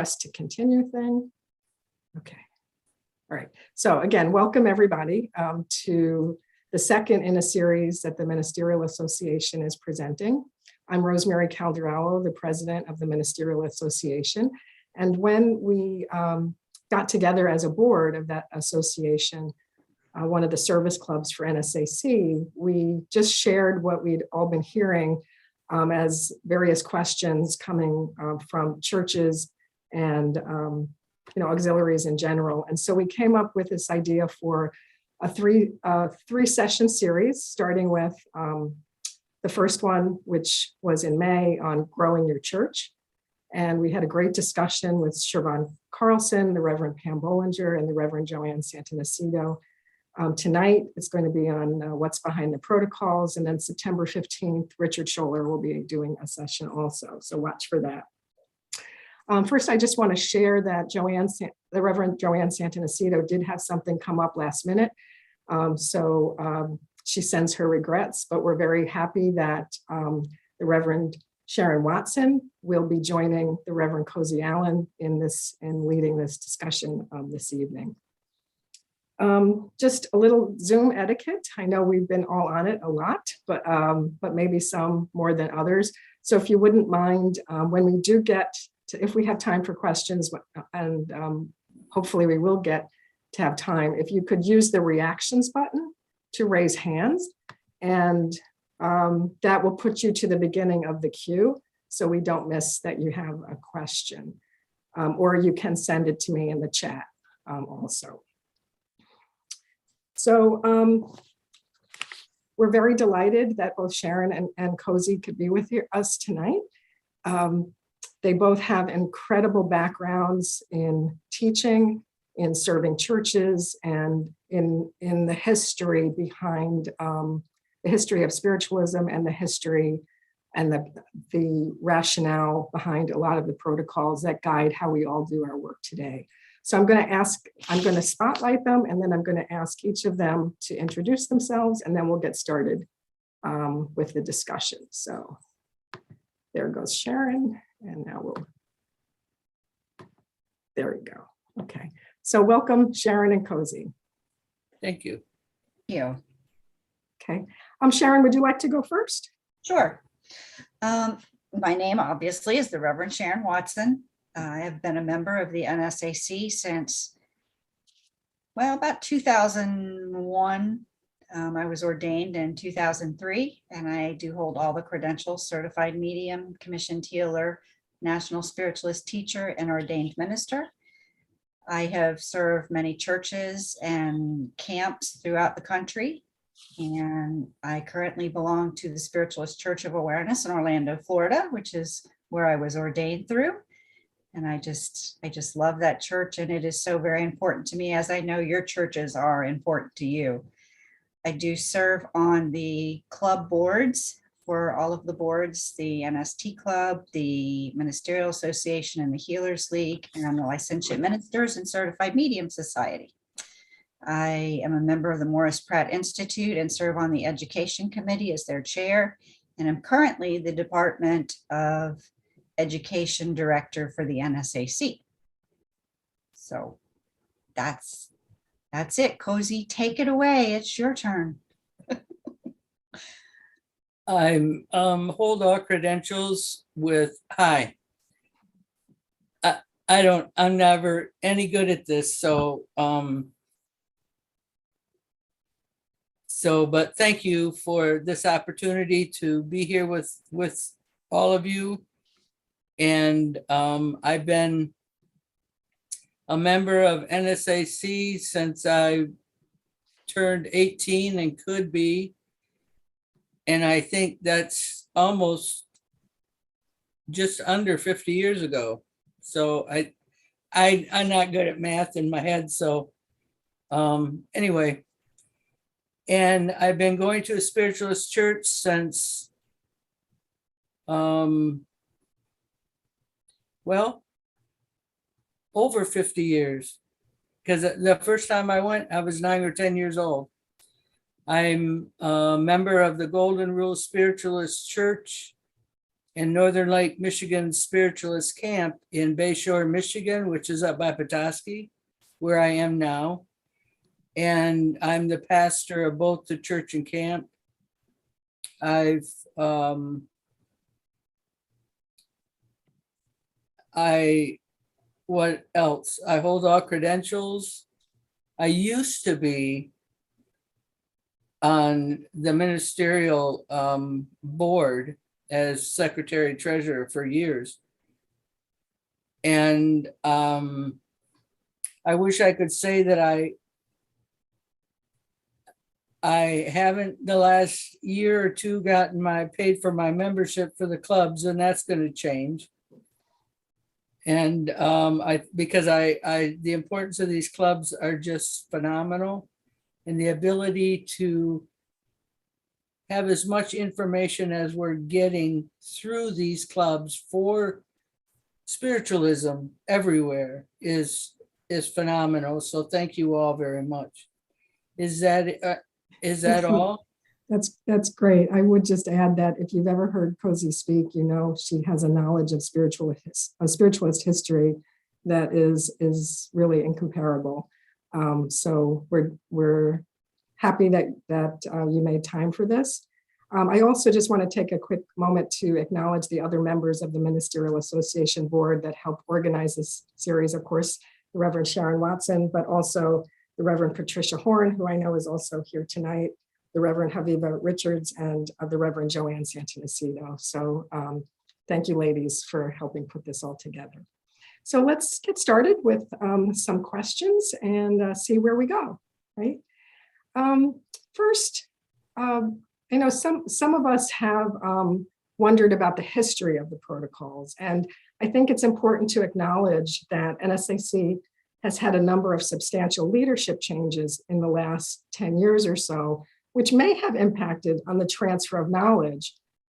request to continue thing. Okay. All right. So again, welcome everybody to the second in a series that the Ministerial Association is presenting. I'm Rosemary Caldarello, the president of the Ministerial Association. And when we got together as a board of that association, one of the service clubs for NSAC, we just shared what we'd all been hearing as various questions coming from churches and auxiliaries in general. And so we came up with this idea for a three session series, starting with the first one, which was in May, on growing your church. And we had a great discussion with Siobhan Carlson, the Reverend Pam Bollinger, and the Reverend JoAnn Santonocito. Tonight, it's going to be on what's behind the protocols. And then September 15th, Richard Scholler will be doing a session also. So watch for that. First, I just want to share that the Reverend JoAnn Santonocito did have something come up last minute. She sends her regrets, but we're very happy that the Reverend Sharon Watson will be joining the Reverend Cosie Allen in leading this discussion this evening. Just a little Zoom etiquette. I know we've been all on it a lot, but maybe some more than others. So if you wouldn't mind, when we do get to, if we have time for questions, and hopefully we will get to have time, if you could use the reactions button to raise hands, and that will put you to the beginning of the queue so we don't miss that you have a question. Or you can send it to me in the chat also. So we're very delighted that both Sharon and Cosie could be with us tonight. They both have incredible backgrounds in teaching, in serving churches, and in the history behind the history of spiritualism and the history and the rationale behind a lot of the protocols that guide how we all do our work today. So I'm going to spotlight them, and then I'm going to ask each of them to introduce themselves, and then we'll get started with the discussion. So there goes Sharon, and now there we go. Okay, so welcome Sharon and Cosie. Thank you. Thank you. Okay, Sharon, would you like to go first? Sure. My name obviously is the Reverend Sharon Watson. I have been a member of the NSAC since, well, about 2001. I was ordained in 2003, and I do hold all the credentials: certified medium, commissioned healer, national spiritualist teacher, and ordained minister. I have served many churches and camps throughout the country, and I currently belong to the Spiritualist Church of Awareness in Orlando, Florida, which is where I was ordained through. And I just love that church, and it is so very important to me, as I know your churches are important to you. I do serve on the club boards for all of the boards: the NST Club, the Ministerial Association, and the Healers League, and the Licentiate Ministers and Certified Medium Society. I am a member of the Morris Pratt Institute and serve on the Education Committee as their chair, and I'm currently the Department of Education Director for the NSAC. So that's it. Cosie, take it away. It's your turn. I'm hold all credentials with I'm never any good at this, but thank you for this opportunity to be here with all of you. And I've been a member of NSAC since I turned 18 and could be. And I think that's almost just under 50 years ago. So I'm not good at math in my head. So anyway, and I've been going to a spiritualist church since well, over 50 years, because the first time I went, I was 9 or 10 years old. I'm a member of the Golden Rule Spiritualist Church and Northern Lake, Michigan Spiritualist Camp in Bayshore, Michigan, which is up by Petoskey, where I am now. And I'm the pastor of both the church and camp. What else? I hold all credentials. I used to be on the ministerial board as secretary treasurer for years. And I wish I could say that I haven't the last year or two gotten paid for my membership for the clubs, and that's going to change. And because the importance of these clubs are just phenomenal, and the ability to have as much information as we're getting through these clubs for spiritualism everywhere is phenomenal. So thank you all very much. Is that all? That's great. I would just add that if you've ever heard Cosie speak, you know she has a knowledge of spiritualist history that is really incomparable. So we're happy that you made time for this. I also just want to take a quick moment to acknowledge the other members of the Ministerial Association Board that helped organize this series. Of course, the Reverend Sharon Watson, but also the Reverend Patricia Horn, who I know is also here tonight, the Reverend Haviva Richards, and the Reverend JoAnn Santonocito. So thank you, ladies, for helping put this all together. So let's get started with some questions and see where we go, right? First, I know some of us have wondered about the history of the protocols, and I think it's important to acknowledge that NSAC has had a number of substantial leadership changes in the last 10 years or so, which may have impacted on the transfer of knowledge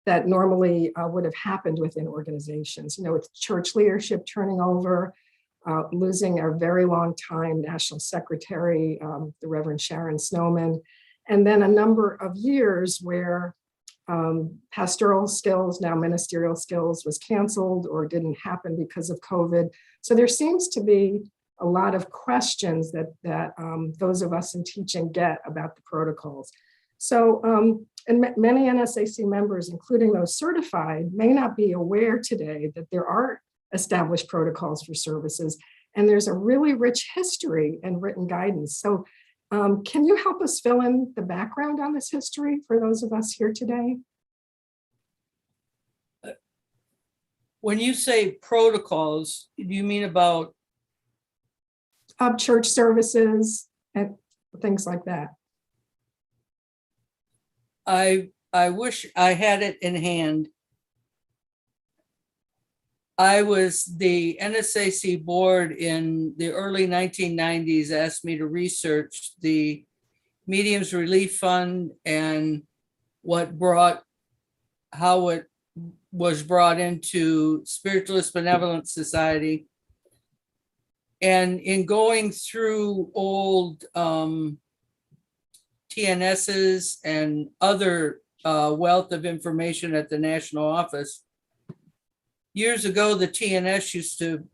that normally would have happened within organizations. You know, with church leadership turning over, losing our very long time National Secretary, the Reverend Sharon Snowman, and then a number of years where pastoral skills, now ministerial skills, was canceled or didn't happen because of COVID. So there seems to be a lot of questions that those of us in teaching get about the protocols. So, and many NSAC members, including those certified, may not be aware today that there are established protocols for services, and there's a really rich history and written guidance. So can you help us fill in the background on this history for those of us here today? When you say protocols, do you mean about church services and things like that? I wish I had it in hand. I was the NSAC board in the early 1990s asked me to research the Mediums Relief Fund and how it was brought into Spiritualist Benevolent Society. And in going through old TNSs and other wealth of information at the national office, years ago, the TNS used to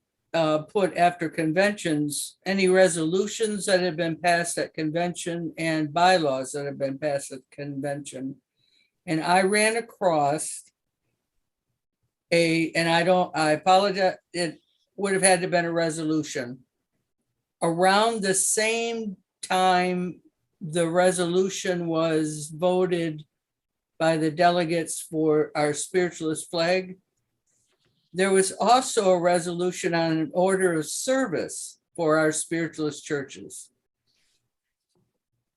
put after conventions any resolutions that had been passed at convention and bylaws that had been passed at convention. And I ran across I apologize, it would have had to have been a resolution. Around the same time the resolution was voted by the delegates for our spiritualist flag, there was also a resolution on an order of service for our spiritualist churches.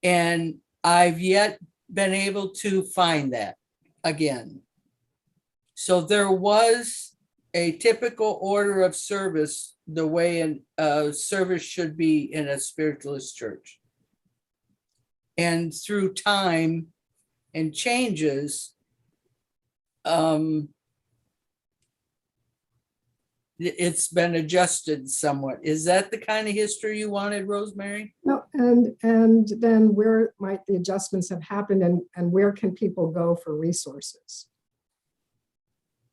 And I've yet been able to find that again. So there was a typical order of service, the way a service should be in a spiritualist church. And through time and changes, it's been adjusted somewhat. Is that the kind of history you wanted, Rosemary? No, and then where might the adjustments have happened, and where can people go for resources?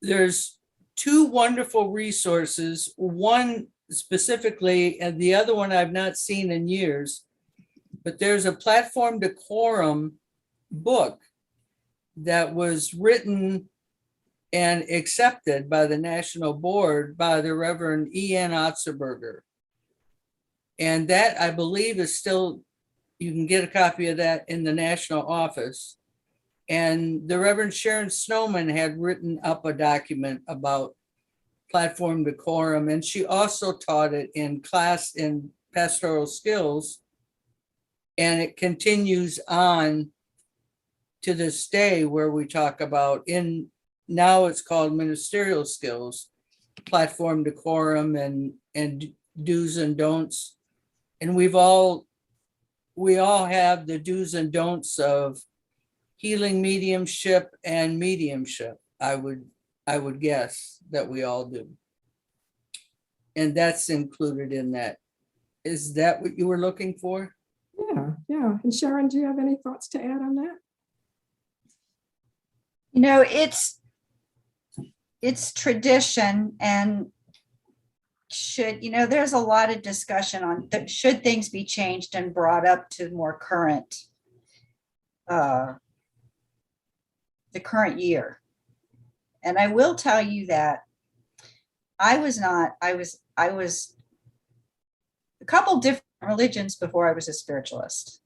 there's two wonderful resources, one specifically, and the other one I've not seen in years, but there's a Platform Decorum book that was written and accepted by the National Board by the Reverend E.N. Otzelberger. And that, I believe, is still, you can get a copy of that in the national office. And the Reverend Sharon Snowman had written up a document about Platform Decorum, and she also taught it in class in pastoral skills. And it continues on to this day where we talk about, in now it's called ministerial skills, Platform Decorum and do's and don'ts. And we all have the do's and don'ts of healing mediumship and mediumship. I would guess that we all do. And that's included in that. Is that what you were looking for? Yeah. And Sharon, do you have any thoughts to add on that? You know, it's tradition, and there's a lot of discussion on should things be changed and brought up to more current, the current year. And I will tell you that I was a couple different religions before I was a spiritualist.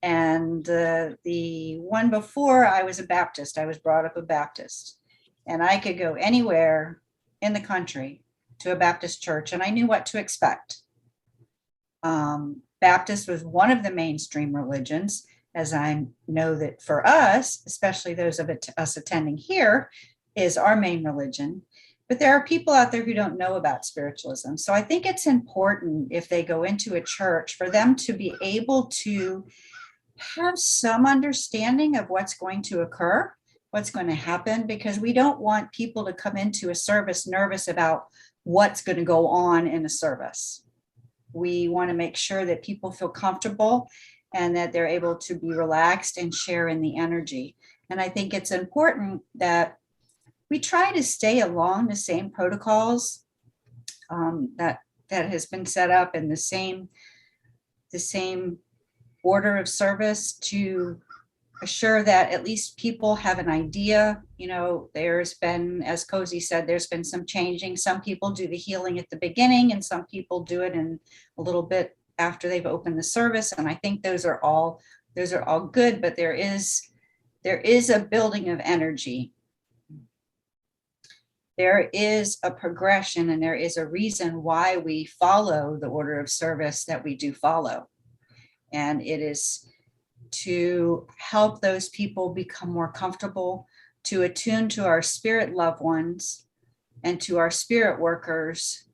And the one before, I was a Baptist. I was brought up a Baptist. And I could go anywhere in the country to a Baptist church, and I knew what to expect. Baptist was one of the mainstream religions, as I know that for us, especially those of us attending here, is our main religion. But there are people out there who don't know about spiritualism. So I think it's important, if they go into a church, for them to be able to have some understanding of what's going to occur, what's going to happen, because we don't want people to come into a service nervous about what's going to go on in a service. We want to make sure that people feel comfortable and that they're able to be relaxed and share in the energy. And I think it's important that we try to stay along the same protocols that has been set up, in the same order of service, to assure that at least people have an idea. You know, there's been, as Cosie said, there's been some changing. Some people do the healing at the beginning, and some people do it in a little bit after they've opened the service. And I think those are all good, but there is a building of energy. There is a progression, and there is a reason why we follow the order of service that we do follow. And it is to help those people become more comfortable, to attune to our spirit loved ones and to our spirit workers,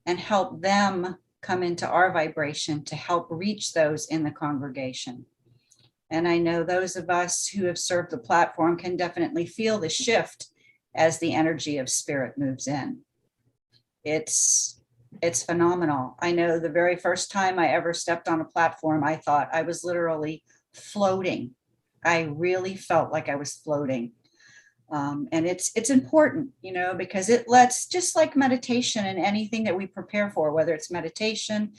and help them come into our vibration to help reach those in the congregation. And I know those of us who have served the platform can definitely feel the shift as the energy of spirit moves in. It's phenomenal. I know the very first time I ever stepped on a platform, I thought I was literally floating. I really felt like I was floating. And it's important, because it lets, just like meditation and anything that we prepare for, whether it's meditation,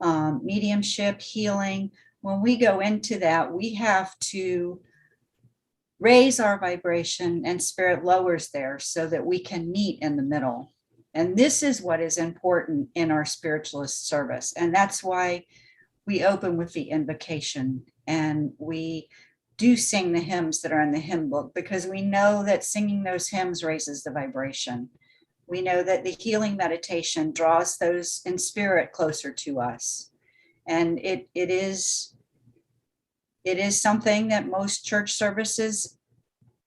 mediumship, healing, when we go into that, we have to raise our vibration, and spirit lowers there so that we can meet in the middle. And this is what is important in our spiritualist service. And that's why we open with the invocation, and we do sing the hymns that are in the hymn book, because we know that singing those hymns raises the vibration. We know that the healing meditation draws those in spirit closer to us. And it is something that most church services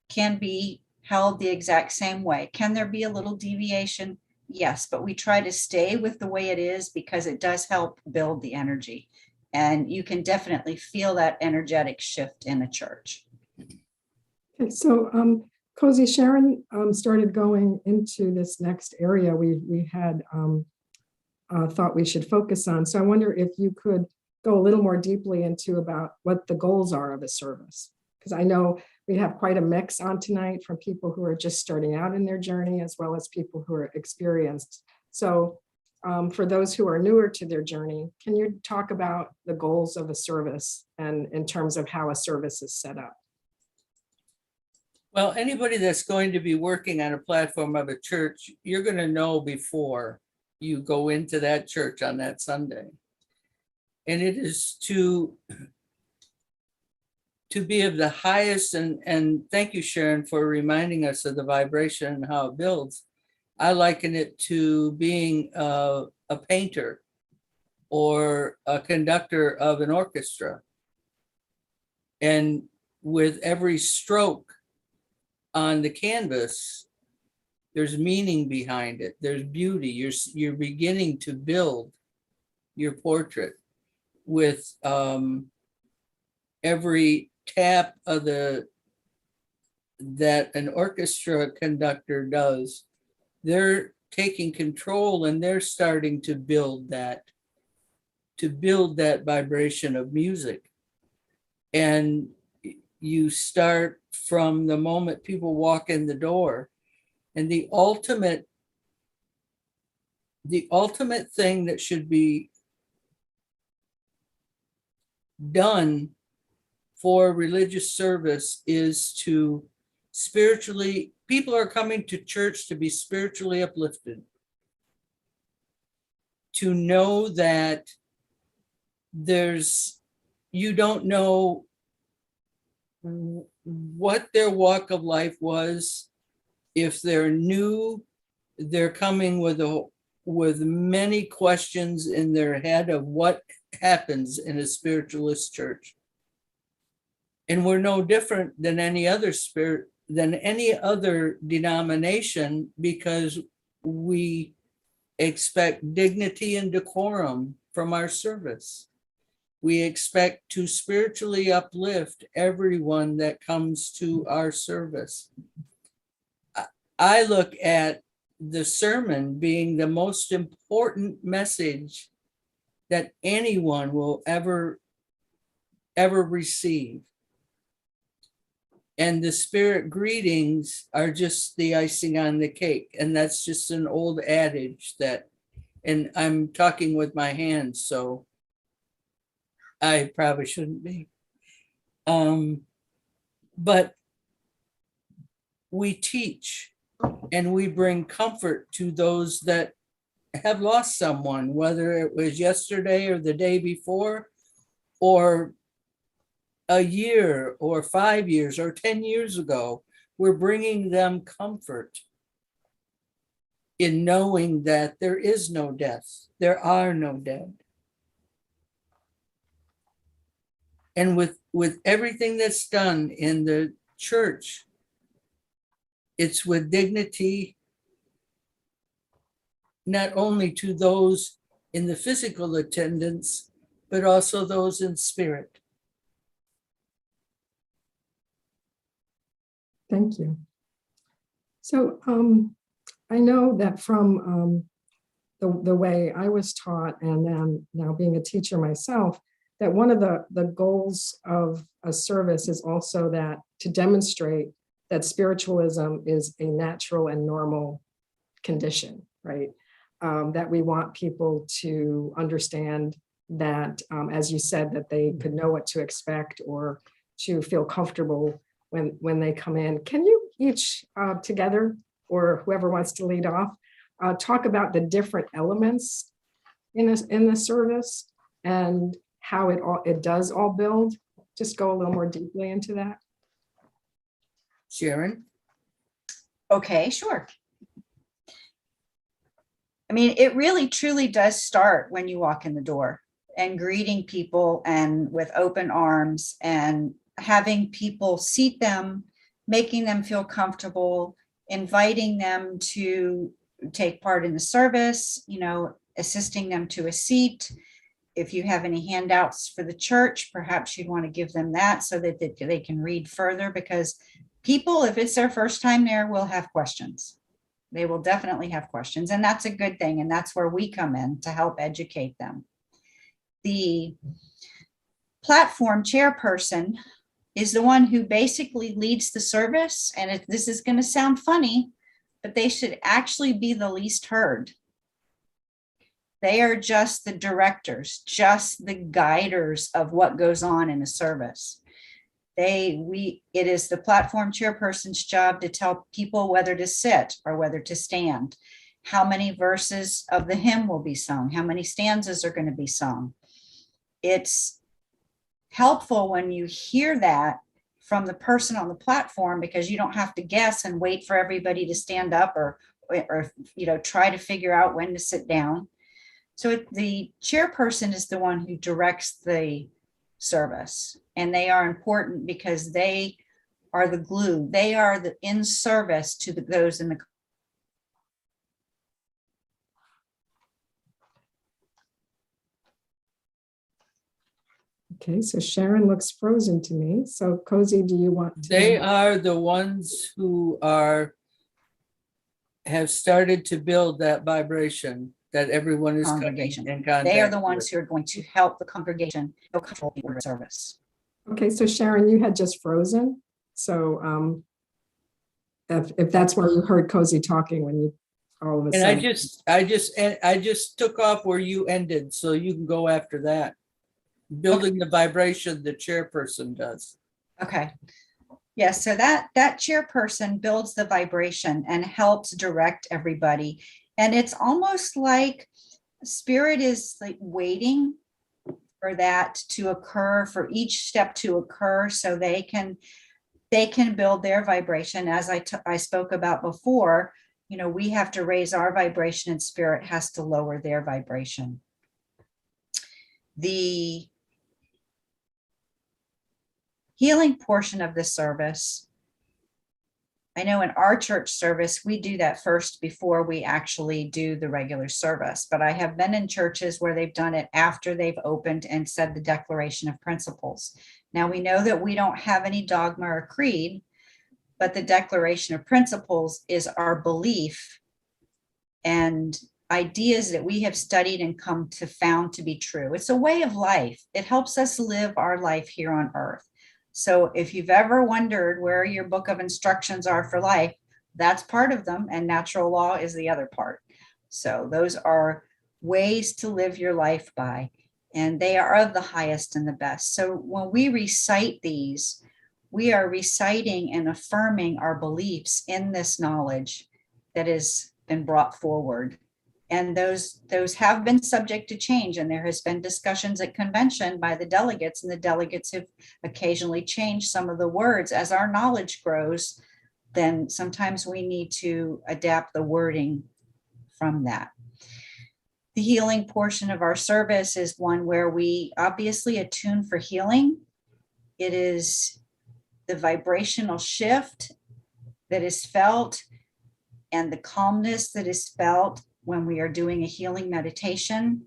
can be held the exact same way. Can there be a little deviation? Yes, but we try to stay with the way it is, because it does help build the energy. And you can definitely feel that energetic shift in a church. Okay, so Cosie, Sharon started going into this next area we had thought we should focus on. So I wonder if you could go a little more deeply into about what the goals are of a service, because I know we have quite a mix on tonight from people who are just starting out in their journey, as well as people who are experienced. So for those who are newer to their journey, can you talk about the goals of a service and in terms of how a service is set up? Well, anybody that's going to be working on a platform of a church, you're going to know before you go into that church on that Sunday. And it is to be of the highest, and thank you, Sharon, for reminding us of the vibration and how it builds. I liken it to being a painter or a conductor of an orchestra. And with every stroke on the canvas, there's meaning behind it. There's beauty. You're beginning to build your portrait with every tap of that an orchestra conductor does. They're taking control and they're starting to build that vibration of music. And you start from the moment people walk in the door, and the ultimate thing that should be done for religious service is to spiritually, people are coming to church to be spiritually uplifted, to know that you don't know what their walk of life was. If they're new, they're coming with many questions in their head of what happens in a spiritualist church. And we're no different than any other denomination, because we expect dignity and decorum from our service. We expect to spiritually uplift everyone that comes to our service. I look at the sermon being the most important message that anyone will ever receive. And the spirit greetings are just the icing on the cake. And that's just an old adage and I'm talking with my hands, so I probably shouldn't be. But we teach and we bring comfort to those that have lost someone, whether it was yesterday or the day before, or a year or 5 years or 10 years ago. We're bringing them comfort in knowing that there is no death. There are no dead. And with everything that's done in the church, it's with dignity, not only to those in the physical attendance, but also those in spirit. Thank you. So I know that from the way I was taught, and then now being a teacher myself, that one of the goals of a service is also that to demonstrate that spiritualism is a natural and normal condition, right? That we want people to understand that, as you said, that they could know what to expect or to feel comfortable when they come in. Can you each together, or whoever wants to lead off, talk about the different elements in the service and how it does all build? Just go a little more deeply into that. Sharon? Okay, sure. I mean, it really truly does start when you walk in the door and greeting people and with open arms and having people seat them, making them feel comfortable, inviting them to take part in the service, assisting them to a seat. If you have any handouts for the church, perhaps you'd want to give them that so that they can read further, because people, if it's their first time there, will have questions. They will definitely have questions, and that's a good thing. And that's where we come in to help educate them. The platform chairperson is the one who basically leads the service. And this is going to sound funny, but they should actually be the least heard. They are just the directors, just the guiders of what goes on in a service. It is the platform chairperson's job to tell people whether to sit or whether to stand, how many verses of the hymn will be sung, how many stanzas are going to be sung. It's helpful when you hear that from the person on the platform, because you don't have to guess and wait for everybody to stand up or try to figure out when to sit down. So the chairperson is the one who directs the service, and they are important because they are the glue. They are the in service to those in the. Okay, so Sharon looks frozen to me. So Cosie, do you want to? They are the ones who have started to build that vibration that everyone is Congregation. coming in contact They are the ones with. who are going to help the congregation feel comfortable in service. Okay, so Sharon, you had just frozen. So if that's where you heard Cosie talking when you all of a And sudden. I just took off where you ended, so you can go after that. Building the vibration the chairperson does. Okay. Yes, so that chairperson builds the vibration and helps direct everybody. And it's almost like spirit is like waiting for that to occur, for each step to occur, so they can build their vibration. As I spoke about before, we have to raise our vibration and spirit has to lower their vibration. The healing portion of the service, I know in our church service, we do that first before we actually do the regular service, but I have been in churches where they've done it after they've opened and said the Declaration of Principles. Now we know that we don't have any dogma or creed, but the Declaration of Principles is our belief and ideas that we have studied and come to found to be true. It's a way of life. It helps us live our life here on earth. So if you've ever wondered where your book of instructions are for life, that's part of them, and natural law is the other part. So those are ways to live your life by, and they are of the highest and the best. So when we recite these, we are reciting and affirming our beliefs in this knowledge that has been brought forward. And those have been subject to change. And there has been discussions at convention by the delegates, and the delegates have occasionally changed some of the words. As our knowledge grows, then sometimes we need to adapt the wording from that. The healing portion of our service is one where we obviously attune for healing. It is the vibrational shift that is felt and the calmness that is felt when we are doing a healing meditation.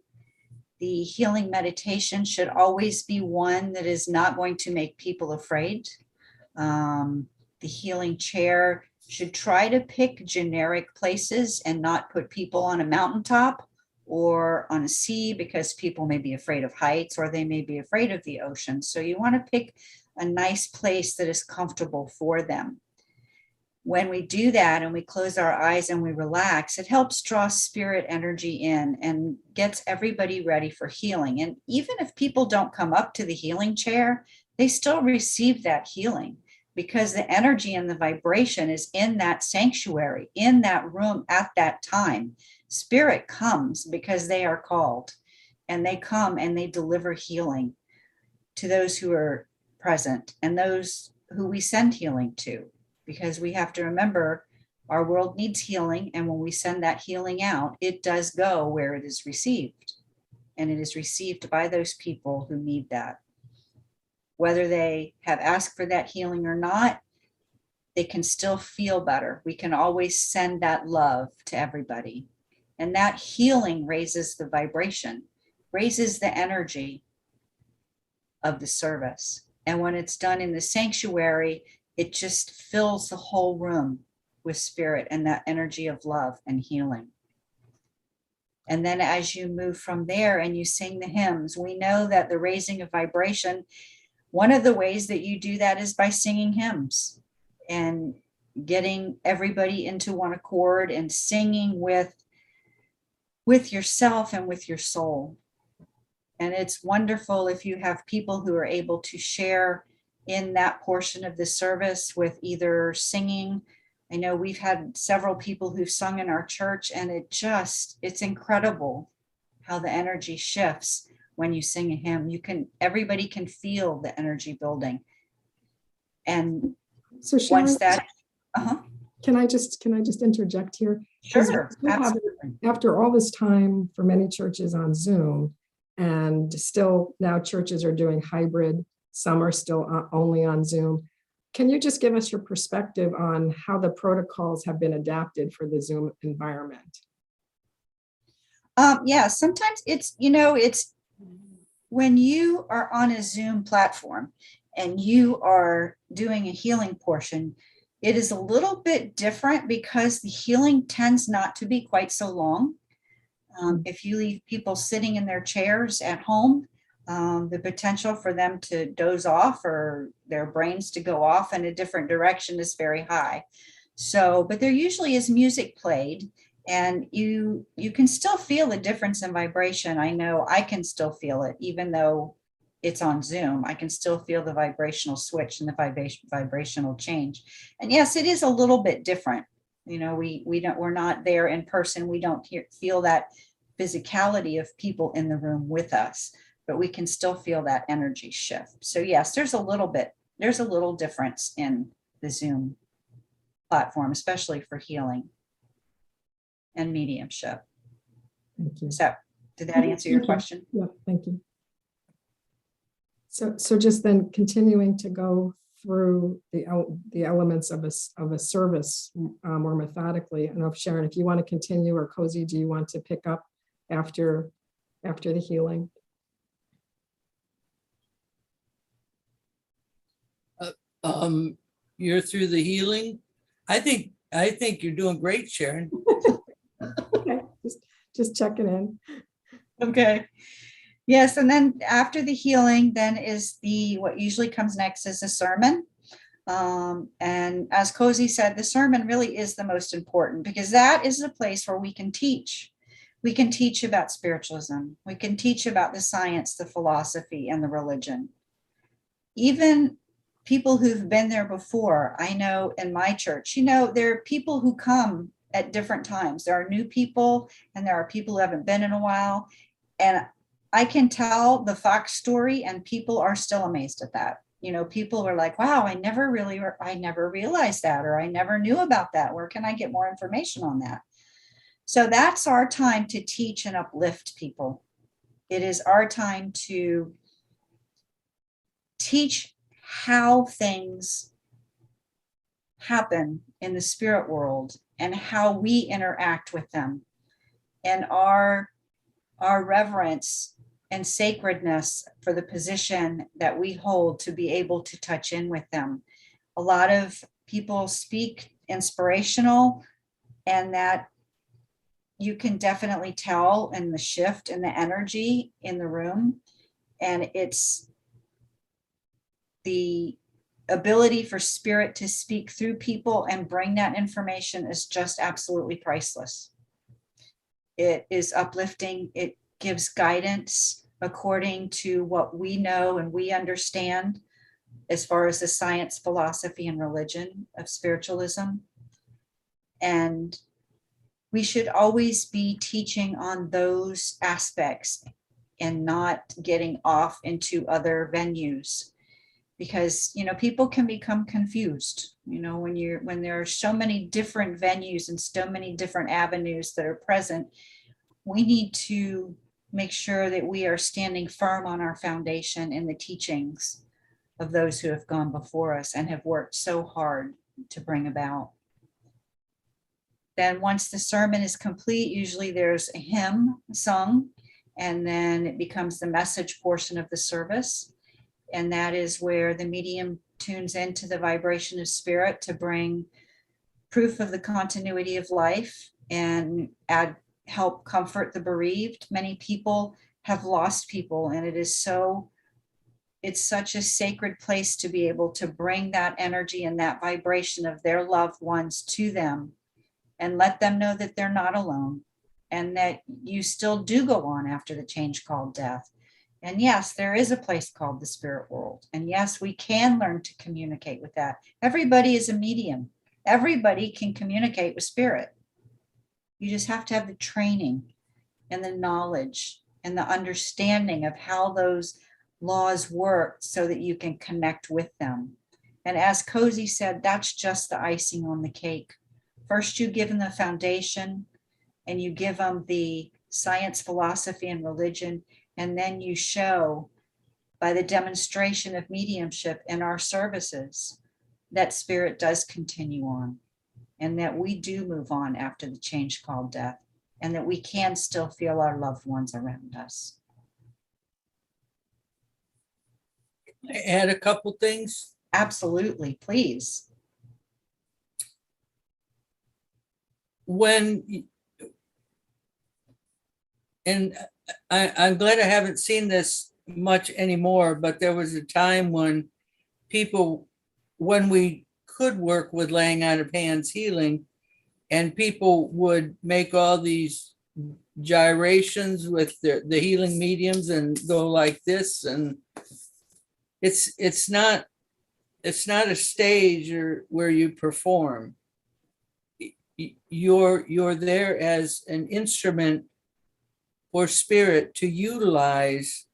The healing meditation should always be one that is not going to make people afraid. The healing chair should try to pick generic places and not put people on a mountaintop or on a sea, because people may be afraid of heights or they may be afraid of the ocean. So you want to pick a nice place that is comfortable for them. When we do that and we close our eyes and we relax, it helps draw spirit energy in and gets everybody ready for healing. And even if people don't come up to the healing chair, they still receive that healing, because the energy and the vibration is in that sanctuary, in that room at that time. Spirit comes because they are called, and they come and they deliver healing to those who are present and those who we send healing to. Because we have to remember our world needs healing. And when we send that healing out, it does go where it is received. And it is received by those people who need that. Whether they have asked for that healing or not, they can still feel better. We can always send that love to everybody. And that healing raises the vibration, raises the energy of the service. And when it's done in the sanctuary, it just fills the whole room with spirit and that energy of love and healing. And then as you move from there and you sing the hymns, we know that the raising of vibration one of the ways that you do that is by singing hymns and getting everybody into one accord and singing with yourself and with your soul. And it's wonderful if you have people who are able to share in that portion of the service with either singing. I know we've had several people who've sung in our church, and it's incredible how the energy shifts when you sing a hymn. Everybody can feel the energy building. And So Sharon, once that, can I just interject here? sure, After all this time for many churches on Zoom, and still now churches are doing hybrid, some are still only on Zoom. Can you just give us your perspective on how the protocols have been adapted for the Zoom environment? Yeah, sometimes it's when you are on a Zoom platform and you are doing a healing portion, it is a little bit different because the healing tends not to be quite so long. If you leave people sitting in their chairs at home, the potential for them to doze off or their brains to go off in a different direction is very high. So, but there usually is music played, and you can still feel the difference in vibration. I know I can still feel it, even though it's on Zoom. I can still feel the vibrational switch and the vibrational change. And yes, it is a little bit different. We're not there in person. We don't feel that physicality of people in the room with us, but we can still feel that energy shift. So yes, there's a little difference in the Zoom platform, especially for healing and mediumship. Thank you. So did that answer your question? Yeah, thank you. So just then continuing to go through the elements of a service more methodically. I don't know if Sharon, if you want to continue, or Cosie, do you want to pick up after the healing? You're through the healing. I think you're doing great, Sharon. Okay, just checking in. Okay. Yes, and then after the healing, then is what usually comes next is a sermon. And as Cosie said, the sermon really is the most important, because that is the place where we can teach. We can teach about spiritualism. We can teach about the science, the philosophy, and the religion. Even people who've been there before, I know in my church, there are people who come at different times. There are new people, and there are people who haven't been in a while. And I can tell the Fox story, and people are still amazed at that. People are like, wow, I never realized that, or I never knew about that. Where can I get more information on that? So that's our time to teach and uplift people. It is our time to teach how things happen in the spirit world and how we interact with them, and our reverence and sacredness for the position that we hold to be able to touch in with them. A lot of people speak inspirational, and that you can definitely tell in the shift and the energy in the room. And it's the ability for spirit to speak through people and bring that information is just absolutely priceless. It is uplifting. It gives guidance according to what we know and we understand as far as the science, philosophy, and religion of spiritualism. And we should always be teaching on those aspects and not getting off into other venues, because people can become confused when there are so many different venues and so many different avenues that are present. We need to make sure that we are standing firm on our foundation in the teachings of those who have gone before us and have worked so hard to bring about. Then once the sermon is complete, usually there's a hymn sung, and then it becomes the message portion of the service. And that is where the medium tunes into the vibration of spirit to bring proof of the continuity of life and help comfort the bereaved. Many people have lost people, and it is so it's such a sacred place to be able to bring that energy and that vibration of their loved ones to them and let them know that they're not alone and that you still do go on after the change called death. And yes, there is a place called the spirit world. And yes, we can learn to communicate with that. Everybody is a medium. Everybody can communicate with spirit. You just have to have the training and the knowledge and the understanding of how those laws work so that you can connect with them. And as Cosie said, that's just the icing on the cake. First, you give them the foundation and you give them the science, philosophy, and religion. And then you show by the demonstration of mediumship in our services that spirit does continue on and that we do move on after the change called death and that we can still feel our loved ones around us. Add a couple things. Absolutely, please. I'm glad I haven't seen this much anymore, but there was a time when when we could work with laying out of hands healing, and people would make all these gyrations with the healing mediums and go like this, and it's not a stage where you perform. You're there as an instrument for spirit to utilize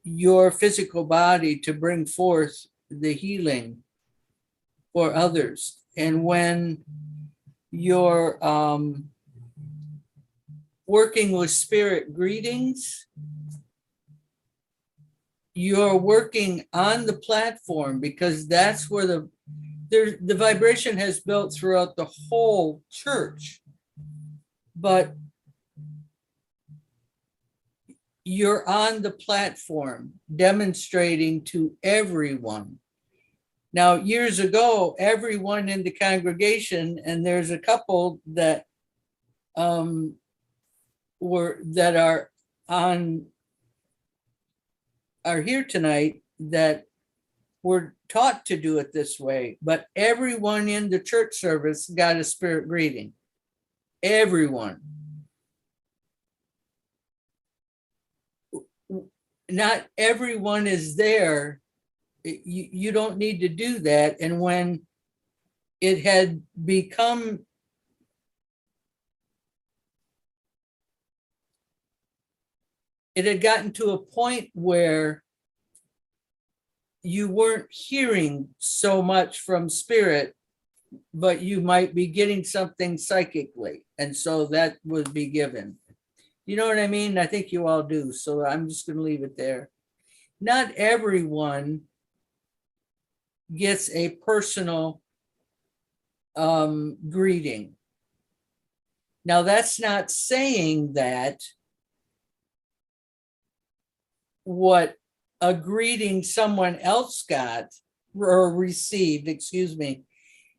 your physical body to bring forth the healing for others. And when you're working with spirit greetings, you're working on the platform, because that's where the vibration has built throughout the whole church. But you're on the platform demonstrating to everyone. Now, years ago, everyone in the congregation, and there's a couple that are here tonight that were taught to do it this way, but everyone in the church service got a spirit greeting. Everyone. Not everyone is there. You don't need to do that. And when it had become it had gotten to a point where you weren't hearing so much from spirit, but you might be getting something psychically. And so that would be given. You know what I mean? I think you all do. So I'm just going to leave it there. Not everyone gets a personal greeting. Now, that's not saying that what a greeting someone else got or received, excuse me.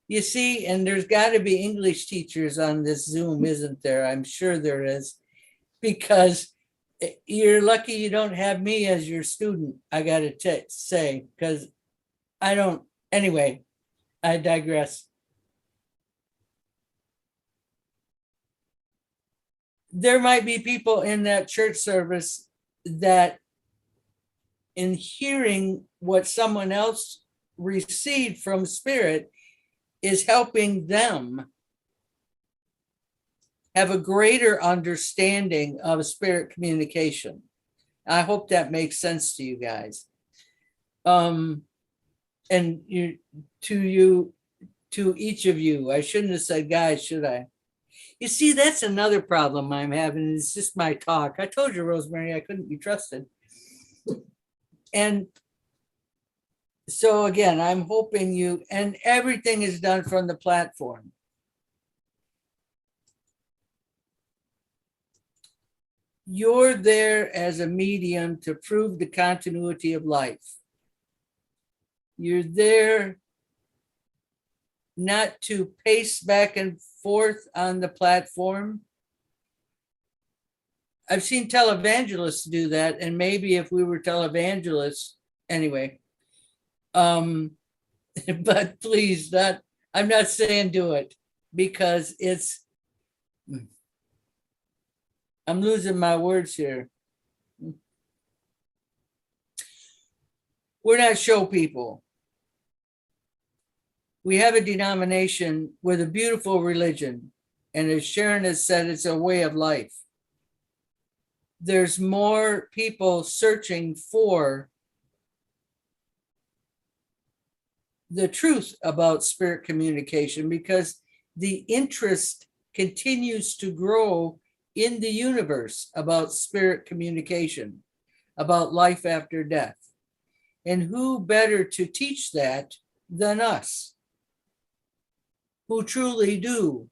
You see, and there's got to be English teachers on this Zoom, isn't there? I'm sure there is, because you're lucky you don't have me as your student, I got to say, because I don't. Anyway, I digress. There might be people in that church service that, in hearing what someone else received from spirit, is helping them have a greater understanding of spirit communication. I hope that makes sense to you guys. And to each of you, I shouldn't have said guys, should I? You see, that's another problem I'm having. It's just my talk. I told you, Rosemary, I couldn't be trusted. And so again, I'm hoping you, and everything is done from the platform. You're there as a medium to prove the continuity of life. You're there not to pace back and forth on the platform. I've seen televangelists do that, and maybe if we were televangelists, anyway. But please, I'm not saying do it, because I'm losing my words here. We're not show people. We have a denomination with a beautiful religion, and as Sharon has said, it's a way of life. There's more people searching for the truth about spirit communication, because the interest continues to grow in the universe about spirit communication, about life after death. And who better to teach that than us, who truly do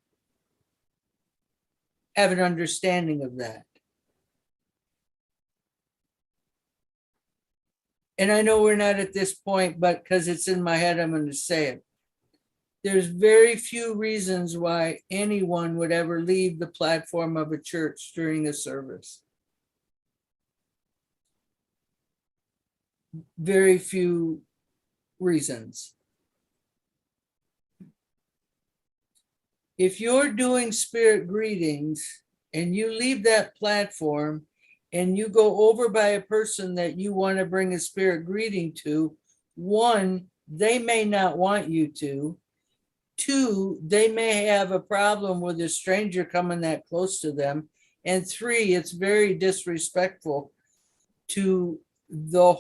have an understanding of that. And I know we're not at this point, but because it's in my head, I'm going to say it. There's very few reasons why anyone would ever leave the platform of a church during a service. Very few reasons. If you're doing spirit greetings and you leave that platform and you go over by a person that you want to bring a spirit greeting to, one, they may not want you to. Two, they may have a problem with a stranger coming that close to them. And three, it's very disrespectful to the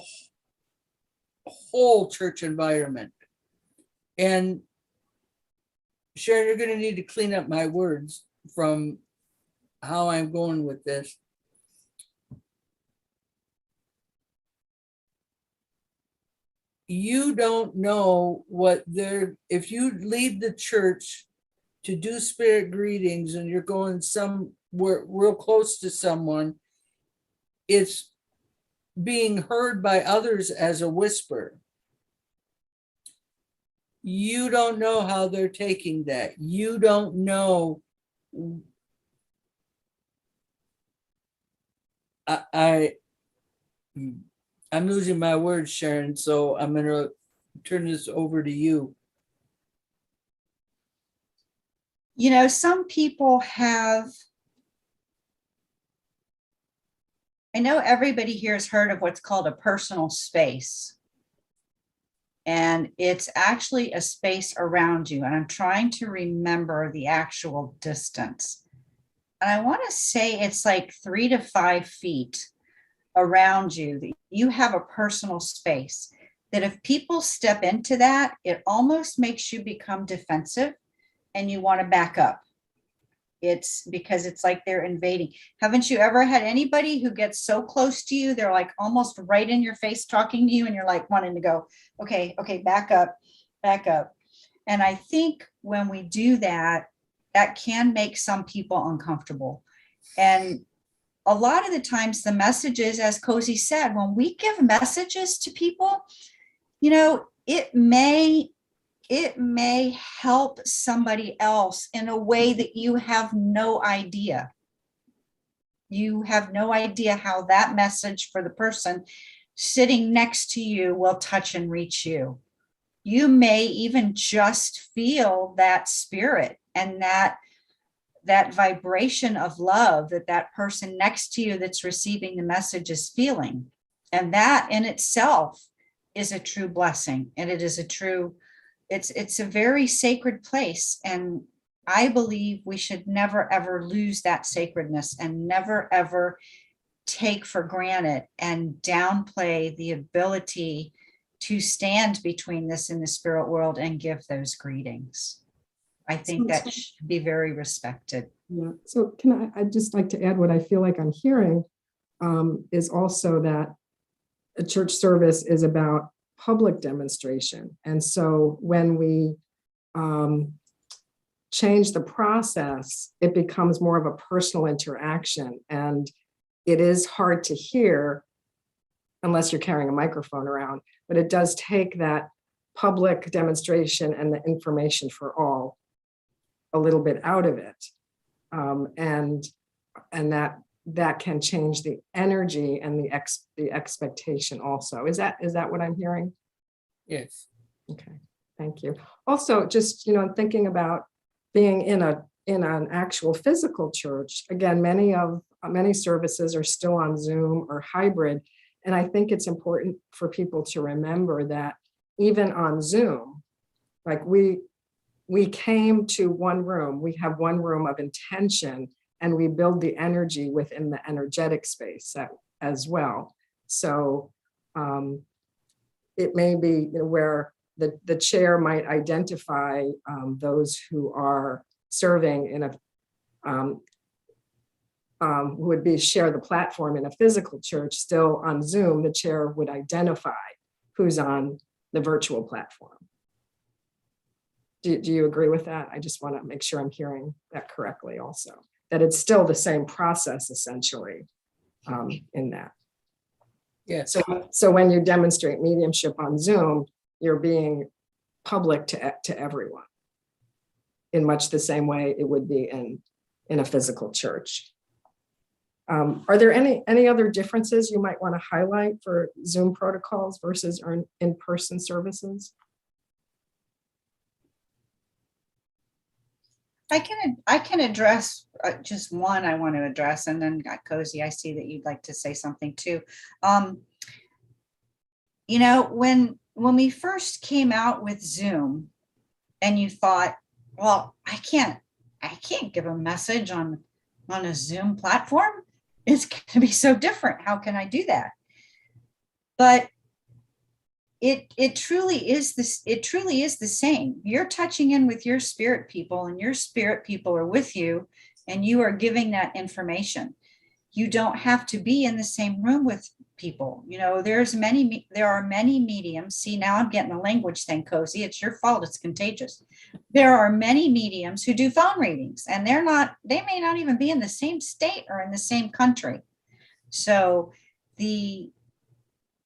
whole church environment. And Sharon, you're going to need to clean up my words from how I'm going with this. You don't know what if you leave the church to do spirit greetings and you're going somewhere real close to someone, it's being heard by others as a whisper. You don't know how they're taking that. You don't know. I'm losing my words, Sharon, so I'm going to turn this over to you. You know, some people have, I know everybody here has heard of what's called a personal space. And it's actually a space around you. And I'm trying to remember the actual distance. And I want to say it's like 3 to 5 feet around you, that you have a personal space, that if people step into that, it almost makes you become defensive and you want to back up. It's because it's like they're invading. Haven't you ever had anybody who gets so close to you, they're like almost right in your face talking to you, and you're like wanting to go, okay, back up. And I think when we do that, that can make some people uncomfortable. And a lot of the times the messages, as Cosie said, when we give messages to people, you know, it may help somebody else in a way that you have no idea. You have no idea how that message for the person sitting next to you will touch and reach you. You may even just feel that spirit and that vibration of love that person next to you that's receiving the message is feeling. And that in itself is a true blessing. And it is a true, it's a very sacred place. And I believe we should never, ever lose that sacredness and never, ever take for granted and downplay the ability to stand between this and the spirit world and give those greetings. I think that should be very respected. Yeah. So I'd just like to add what I feel like I'm hearing is also that a church service is about public demonstration. And so when we change the process, it becomes more of a personal interaction. And it is hard to hear unless you're carrying a microphone around, but it does take that public demonstration and the information for all a little bit out of it. And that that can change the energy and the expectation also. Is that what I'm hearing? Yes. Okay, thank you. Also, just, thinking about being in an actual physical church, again, many services are still on Zoom or hybrid. And I think it's important for people to remember that even on Zoom, like we came to one room, we have one room of intention, and we build the energy within the energetic space as well. So it may be where the chair might identify those who are serving in would share the platform in a physical church. Still on Zoom, the chair would identify who's on the virtual platform. Do you agree with that? I just want to make sure I'm hearing that correctly also, that it's still the same process essentially in that. Yes. So when you demonstrate mediumship on Zoom, you're being public to everyone in much the same way it would be in a physical church. Are there any other differences you might want to highlight for Zoom protocols versus in-person services? I can address just one I want to address, and then Cosie, I see that you'd like to say something too. When we first came out with Zoom, and you thought, well, I can't give a message on a Zoom platform. It's going to be so different. How can I do that? But it truly is this. It truly is the same. You're touching in with your spirit people, and your spirit people are with you, and you are giving that information. You don't have to be in the same room with people. There are many mediums. See, now I'm getting the language thing, Cosie. It's your fault. It's contagious. There are many mediums who do phone readings, and they may not even be in the same state or in the same country. So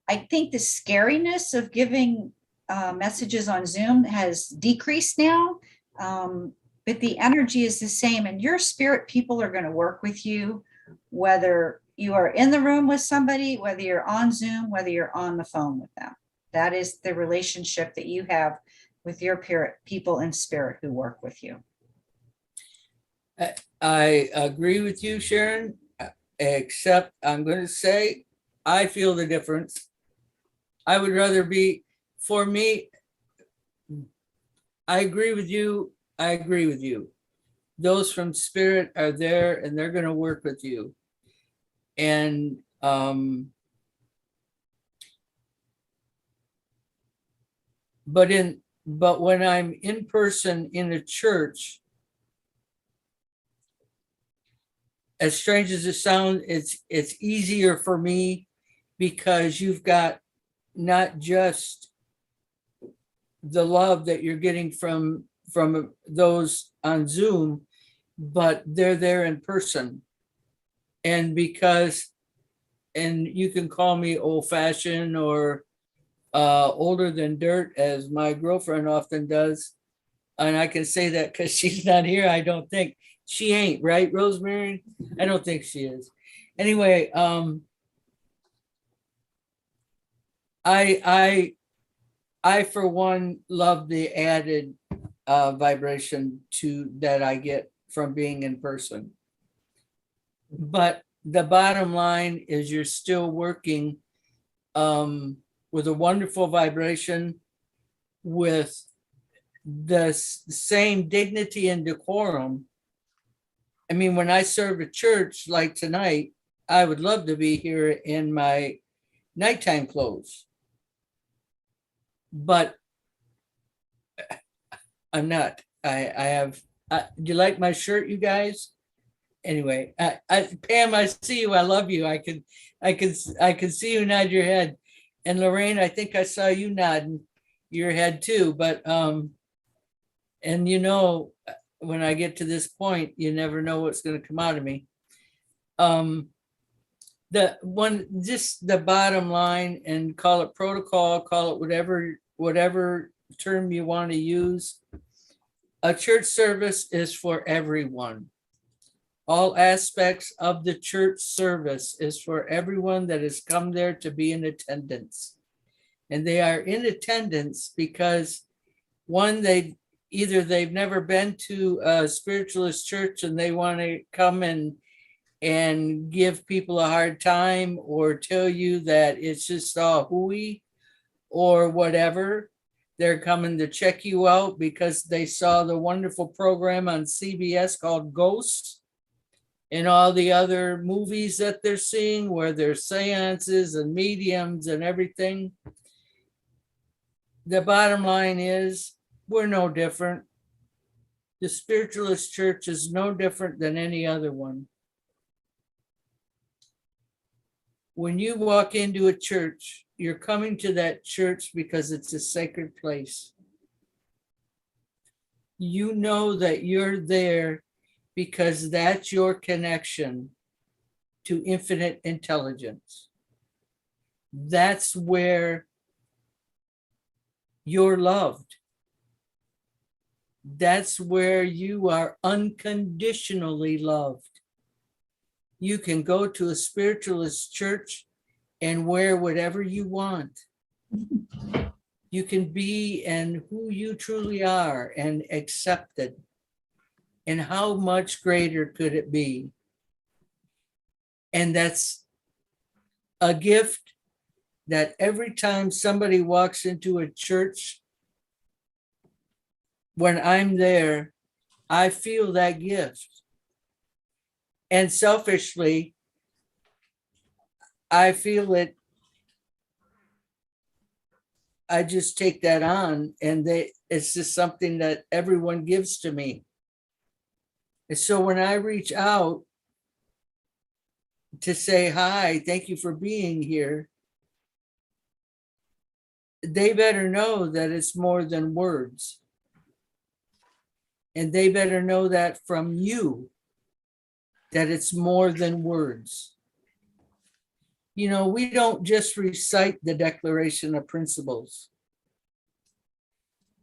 I think the scariness of giving messages on Zoom has decreased now, but the energy is the same, and your spirit people are going to work with you, whether you are in the room with somebody, whether you're on Zoom, whether you're on the phone with them. That is the relationship that you have with your people in spirit who work with you. I agree with you, Sharon, except I'm going to say I feel the difference. I would rather be, for me, I agree with you. Those from spirit are there, and they're going to work with you. And but when I'm in person in a church, as strange as it sounds, it's easier for me because you've got not just the love that you're getting from those on Zoom, but they're there in person. And you can call me old-fashioned or older than dirt, as my girlfriend often does. And I can say that because she's not here. I don't think she ain't, right, Rosemary? I don't think she is. Anyway, I for one love the added vibration that I get from being in person. But the bottom line is you're still working with a wonderful vibration, with the same dignity and decorum. I mean, when I serve a church like tonight, I would love to be here in my nighttime clothes, but I'm not. Do you like my shirt, you guys? Anyway, Pam, I see you. I love you. I can see you nod your head. And Lorraine, I think I saw you nodding your head too. But and when I get to this point, you never know what's going to come out of me. Just the bottom line, and call it protocol, call it whatever term you want to use. A church service is for everyone. all aspects of the church service is for everyone that has come there to be in attendance. And they are in attendance because one, they've never been to a spiritualist church and they want to come and give people a hard time or tell you that it's just all hooey or whatever. They're coming to check you out because they saw the wonderful program on CBS called Ghosts and all the other movies that they're seeing where there's seances and mediums and everything. The bottom line is we're no different. The spiritualist church is no different than any other one. When you walk into a church, you're coming to that church because it's a sacred place. You know that you're there because that's your connection to infinite intelligence. That's where you're loved. That's where you are unconditionally loved. You can go to a spiritualist church and wear whatever you want. You can be and who you truly are and accepted. And how much greater could it be? And that's a gift that every time somebody walks into a church, when I'm there, I feel that gift. And selfishly, I feel it. I just take that on, and it's just something that everyone gives to me. And so when I reach out to say, hi, thank you for being here, they better know that it's more than words. And they better know that from you, that it's more than words. You know, we don't just recite the Declaration of Principles.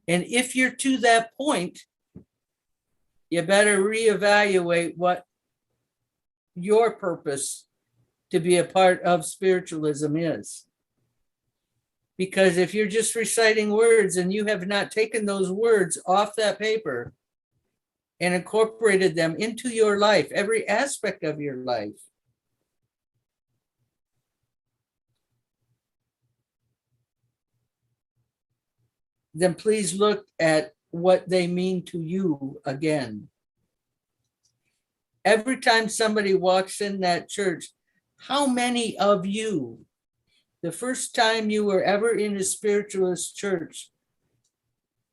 And if you're to that point, you better reevaluate what your purpose to be a part of spiritualism is. Because if you're just reciting words and you have not taken those words off that paper and incorporated them into your life, every aspect of your life, then please look at what they mean to you again. Every time somebody walks in that church, how many of you, the first time you were ever in a spiritualist church,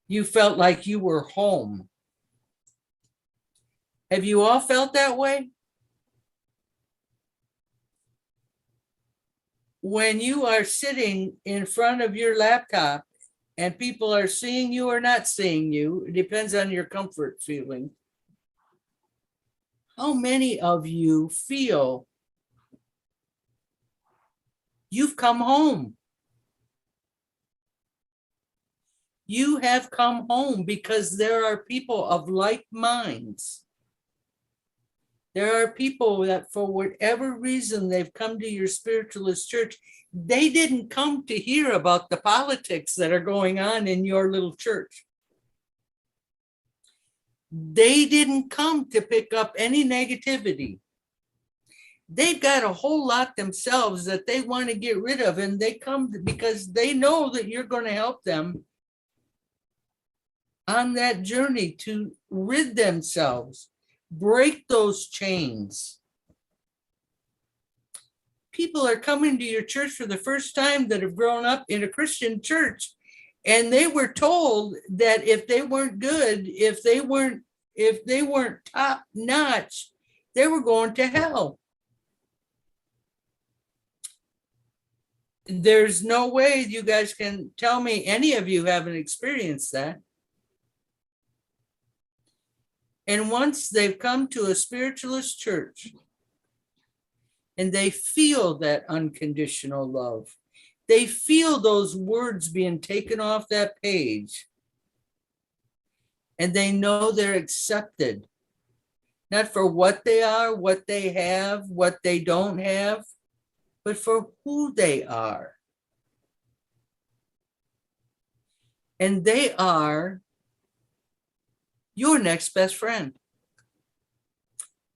you felt like you were home? Have you all felt that way? When you are sitting in front of your laptop and people are seeing you or not seeing you, it depends on your comfort feeling. How many of you feel you've come home? You have come home because there are people of like minds. There are people that for whatever reason they've come to your spiritualist church, they didn't come to hear about the politics that are going on in your little church. They didn't come to pick up any negativity. They've got a whole lot themselves that they want to get rid of, and they come because they know that you're going to help them on that journey to rid themselves, break those chains. People are coming to your church for the first time that have grown up in a Christian church, and they were told that if they weren't good, if they weren't top notch, they were going to hell. There's no way you guys can tell me any of you haven't experienced that. And once they've come to a spiritualist church and they feel that unconditional love, they feel those words being taken off that page, and they know they're accepted, not for what they are, what they have, what they don't have, but for who they are. And they are your next best friend.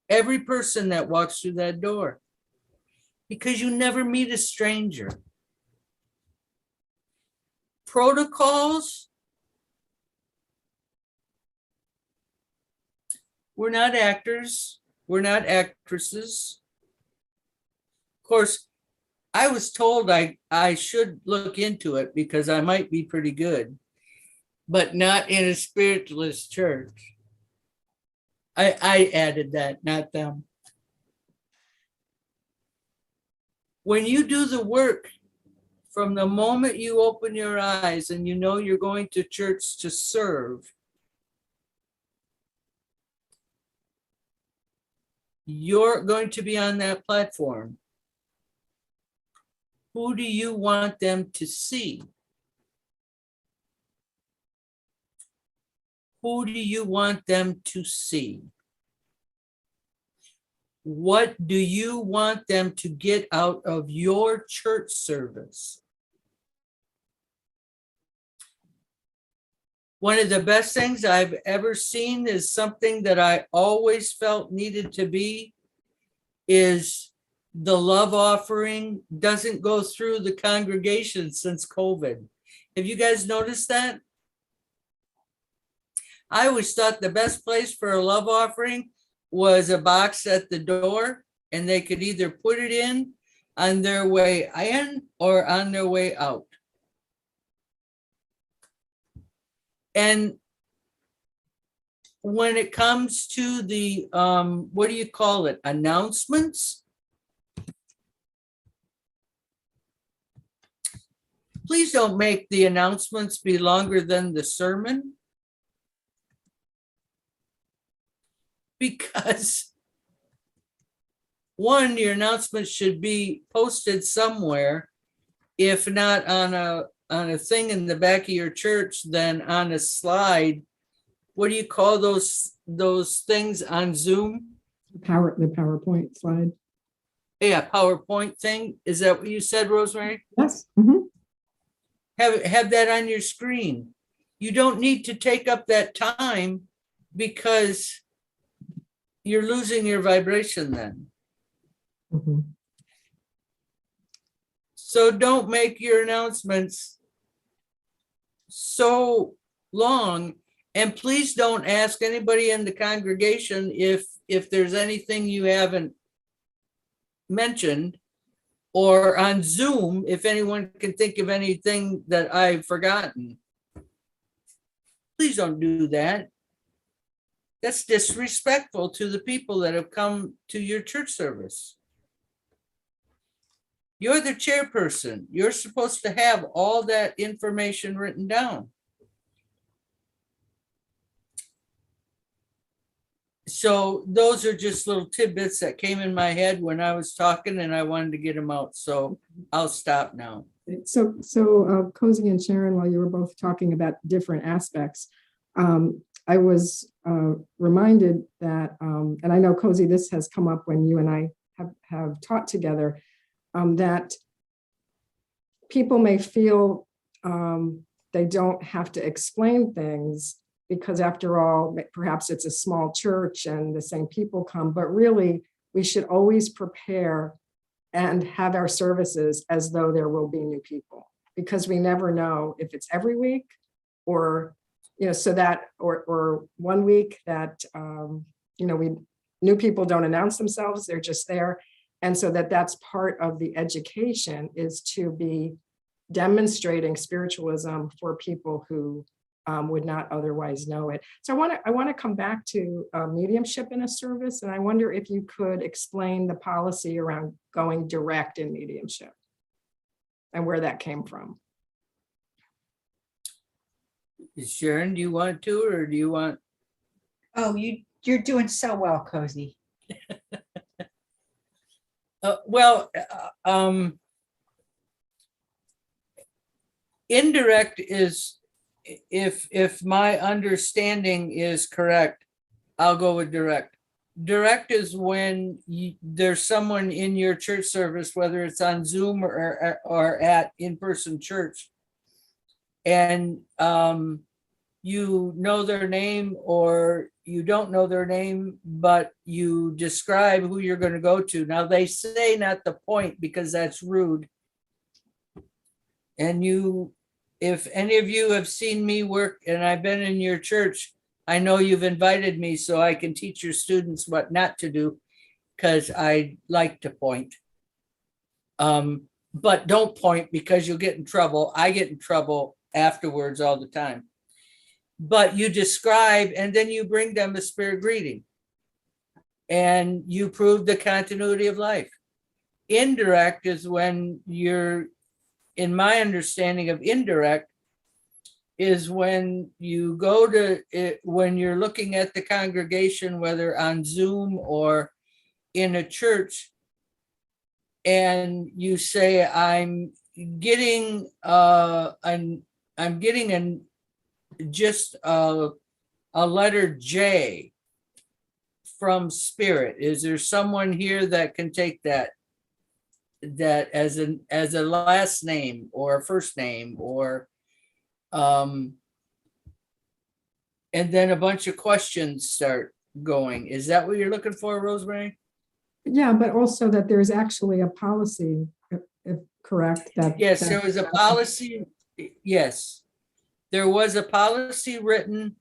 Every person that walks through that door, because you never meet a stranger. Protocols, we're not actors, we're not actresses. Of course, I was told I should look into it because I might be pretty good, but not in a spiritualist church. I added that, not them. When you do the work, from the moment you open your eyes and you know you're going to church to serve, you're going to be on that platform. Who do you want them to see? Who do you want them to see? What do you want them to get out of your church service? One of the best things I've ever seen is something that I always felt needed to be is the love offering doesn't go through the congregation since COVID. Have you guys noticed that? I always thought the best place for a love offering was a box at the door, and they could either put it in on their way in or on their way out. And when it comes to the, what do you call it, announcements? Please don't make the announcements be longer than the sermon. Because one, your announcements should be posted somewhere, if not on a thing in the back of your church, then on a slide. What do you call those things on Zoom? The PowerPoint slide. Yeah, PowerPoint thing. Is that what you said, Rosemary? Yes. Mm-hmm. Have that on your screen. You don't need to take up that time because you're losing your vibration then. Mm-hmm. So don't make your announcements so long, and please don't ask anybody in the congregation if there's anything you haven't mentioned, or on Zoom, if anyone can think of anything that I've forgotten. Please don't do that. That's disrespectful to the people that have come to your church service. You're the chairperson. You're supposed to have all that information written down. So those are just little tidbits that came in my head when I was talking, and I wanted to get them out. So I'll stop now. So Cosie and Sharon, while you were both talking about different aspects, I was reminded that, and I know, Cosie, this has come up when you and I have taught together, that people may feel they don't have to explain things because, after all, perhaps it's a small church and the same people come, but really we should always prepare and have our services as though there will be new people, because we never know if it's every week or, so that, or 1 week that, new people don't announce themselves, they're just there. And so that's part of the education, is to be demonstrating spiritualism for people who would not otherwise know it. So I want to come back to mediumship in a service, and I wonder if you could explain the policy around going direct in mediumship and where that came from. Sharon, do you want to, or do you want? Oh, you're doing so well, Cosie. Indirect is, if my understanding is correct, I'll go with direct. direct is when there's someone in your church service, whether it's on Zoom or at in-person church, and you know their name or you don't know their name, but you describe who you're going to go to. Now they say not the point because that's rude. And if any of you have seen me work and I've been in your church, I know you've invited me so I can teach your students what not to do, because I like to point. But don't point because you'll get in trouble. I get in trouble afterwards all the time. But you describe and then you bring them a spirit greeting. And you prove the continuity of life. Indirect is when you're, in my understanding of indirect, is when you go to it, when you're looking at the congregation, whether on Zoom or in a church, and you say, I'm getting just a letter J from spirit. Is there someone here that can take that as a last name or a first name, or and then a bunch of questions start going? Is that what you're looking for, Rosemary? Yeah, but also that there's actually a policy, if correct? Yes, there was a policy. Yes, there was a policy written,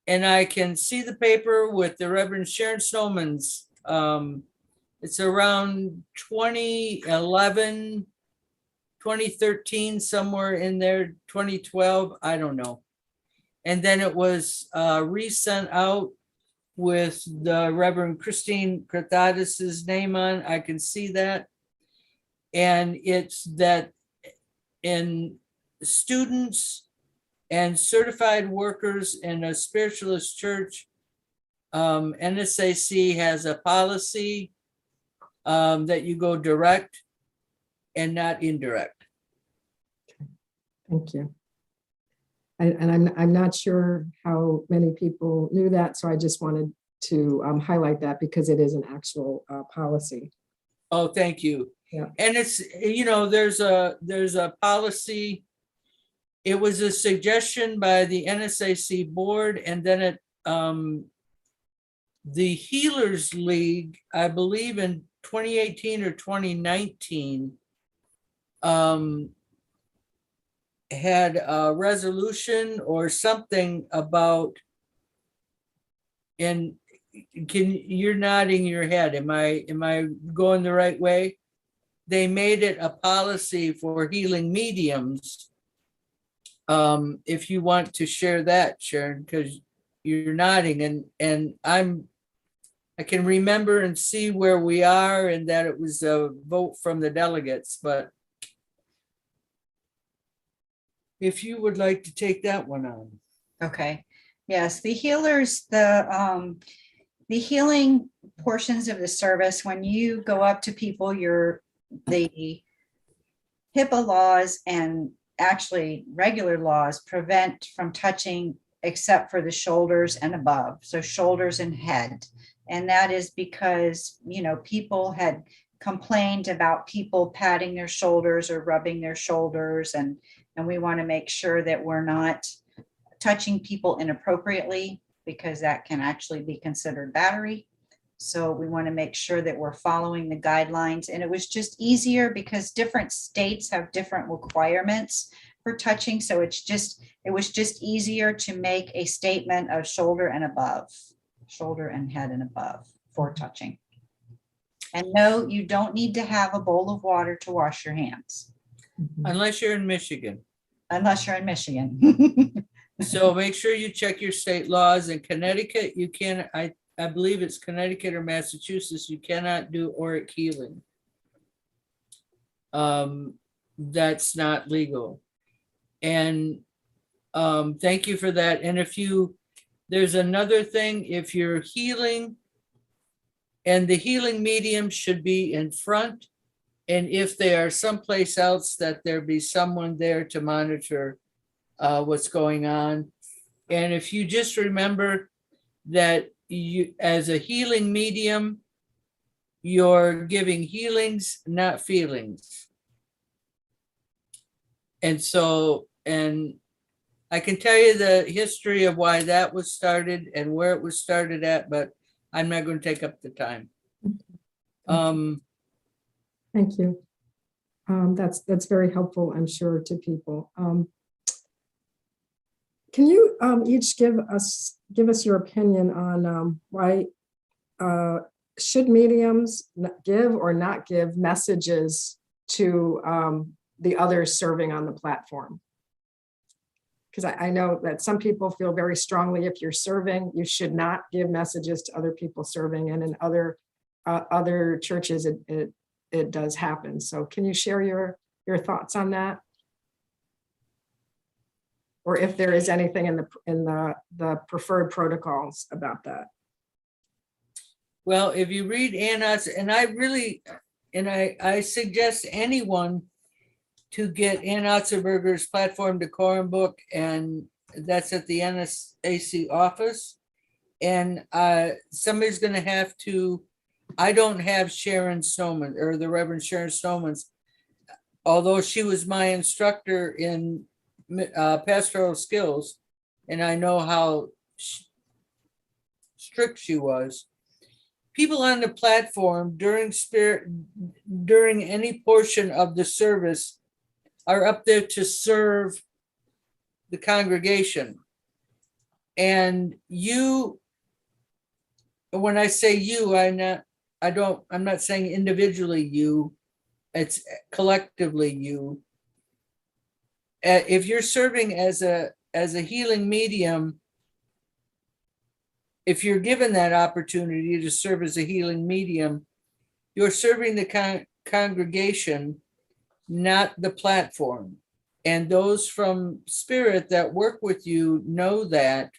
and I can see the paper with the Reverend Sharon Snowman's. It's around 2011, 2013, somewhere in there, 2012, I don't know. And then it was resent out with the Reverend Christine Kratadis's name on. I can see that. And it's that in students and certified workers in a spiritualist church, NSAC has a policy that you go direct and not indirect. Thank you. And I'm not sure how many people knew that, so I just wanted to highlight that because it is an actual policy. Oh, thank you. Yeah. And it's, there's a policy. It was a suggestion by the NSAC board, and then the Healers League, I believe in 2018 or 2019, had a resolution or something about, and you're nodding your head. Am I going the right way? They made it a policy for healing mediums. If you want to share that, Sharon, because you're nodding, and I can remember and see where we are, and that it was a vote from the delegates, but if you would like to take that one on. Okay. Yes, the healers, the healing portions of the service, when you go up to people, the HIPAA laws and actually regular laws prevent from touching except for the shoulders and above. So shoulders and head. And that is because, people had complained about people patting their shoulders or rubbing their shoulders. And we want to make sure that we're not touching people inappropriately, because that can actually be considered battery. So we want to make sure that we're following the guidelines. And it was just easier because different states have different requirements for touching. So it was just easier to make a statement of shoulder and above, shoulder and head and above for touching. And no, you don't need to have a bowl of water to wash your hands. Unless you're in Michigan. Unless you're in Michigan. So make sure you check your state laws. In Connecticut, you can, I believe it's Connecticut or Massachusetts, you cannot do auric healing. That's not legal. And thank you for that. And there's another thing, if you're healing, and the healing medium should be in front, and if they are someplace else, that there be someone there to monitor what's going on. And if you just remember that you, as a healing medium, you're giving healings, not feelings. And so, and I can tell you the history of why that was started and where it was started at, but I'm not going to take up the time. Thank you. That's very helpful, I'm sure, to people. Can you each give us your opinion on why should mediums give or not give messages to the others serving on the platform? Because I know that some people feel very strongly if you're serving, you should not give messages to other people serving, and in other churches it does happen. So can you share your thoughts on that? Or if there is anything in the preferred protocols about that? Well, if you read Anna's, and I suggest anyone to get Ann Otzelberger's Platform Decorum book, and that's at the NSAC office. And somebody's going to have to, I don't have Sharon Snowman or the Reverend Sharon Snowman's, although she was my instructor in pastoral skills, and I know how strict she was. People on the platform during any portion of the service are up there to serve the congregation. And you, when I say you, I'm not saying individually you, it's collectively you. If you're serving as a healing medium, if you're given that opportunity to serve as a healing medium, you're serving the congregation, not the platform. And those from Spirit that work with you know that.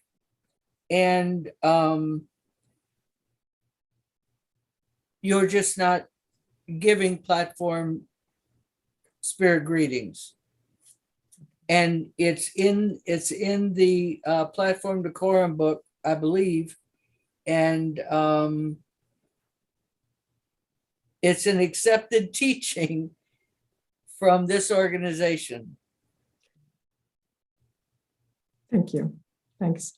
And you're just not giving platform Spirit greetings. And it's in the Platform Decorum book, I believe. And it's an accepted teaching from this organization. Thank you. Thanks.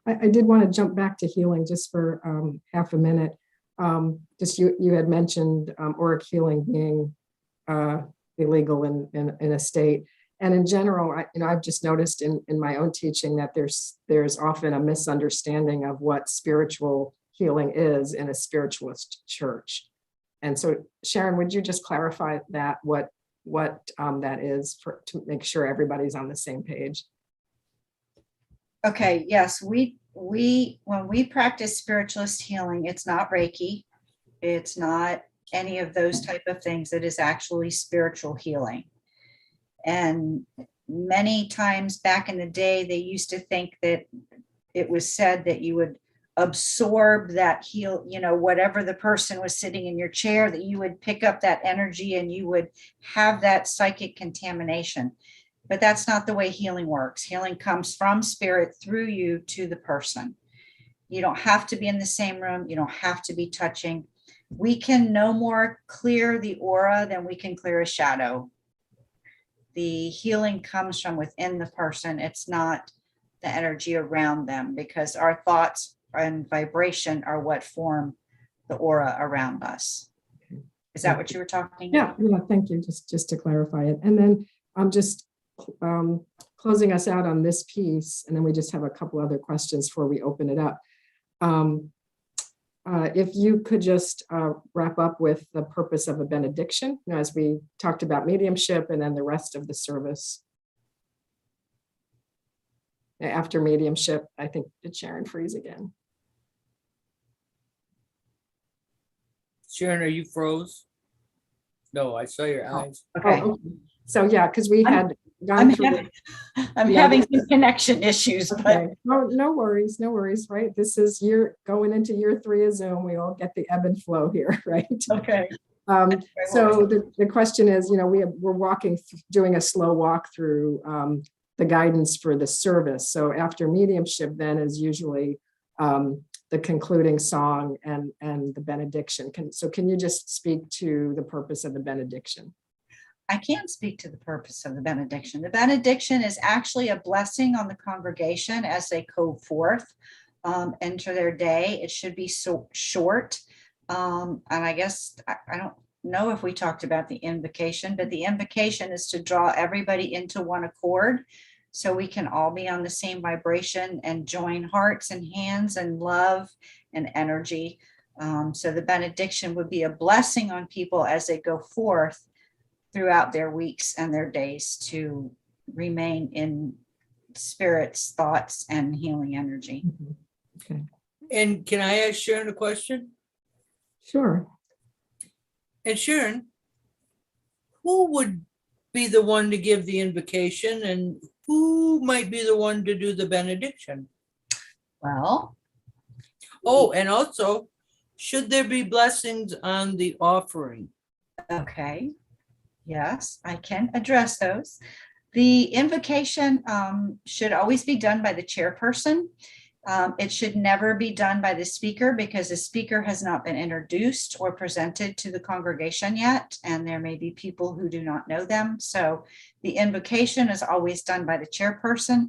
I did want to jump back to healing just for half a minute. Just you had mentioned auric healing being illegal in a state. And in general, I've just noticed in my own teaching that there's often a misunderstanding of what spiritual healing is in a spiritualist church. And so, Sharon, would you just clarify that, what that is, to make sure everybody's on the same page? Okay, yes, we when we practice spiritualist healing, it's not Reiki, it's not any of those type of things. It is actually spiritual healing. And many times back in the day, they used to think that it was said that you would absorb that whatever the person was sitting in your chair, that you would pick up that energy and you would have that psychic contamination. But that's not the way healing works. Healing comes from Spirit through you to the person. You don't have to be in the same room. You don't have to be touching. We can no more clear the aura than we can clear a shadow. The healing comes from within the person. It's not the energy around them, because our thoughts and vibration are what form the aura around us. Is that what you were talking about? Yeah, thank you. Just to clarify it. And then I'm just closing us out on this piece, and then we just have a couple other questions before we open it up. If you could just wrap up with the purpose of a benediction, as we talked about mediumship, and then the rest of the service. After mediumship, I think, did Sharon freeze again? Sharon, are you froze? No, I saw your eyes. Okay. Oh, okay. So yeah, because we had gone through. I'm having some connection issues. Okay. No worries, right? This is going into year 3 of Zoom. We all get the ebb and flow here, right? Okay. So the question is, we're doing a slow walk through the guidance for the service. So after mediumship then is usually the the concluding song and the benediction. Can you just speak to the purpose of the benediction? I can speak to the purpose of the benediction. The benediction is actually a blessing on the congregation as they go forth, enter their day. It should be so short. And I guess I don't know if we talked about the invocation, but the invocation is to draw everybody into one accord so we can all be on the same vibration and join hearts and hands and love and energy. So the benediction would be a blessing on people as they go forth throughout their weeks and their days to remain in spirit's thoughts and healing energy. Okay, And can I ask Sharon a question? sure. And Sharon, who would be the one to give the invocation and who might be the one to do the benediction? Well, Oh, and also, should there be blessings on the offering? okay. Yes, I can address those. The invocation should always be done by the chairperson. It should never be done by the speaker because the speaker has not been introduced or presented to the congregation yet, and there may be people who do not know them. So the invocation is always done by the chairperson.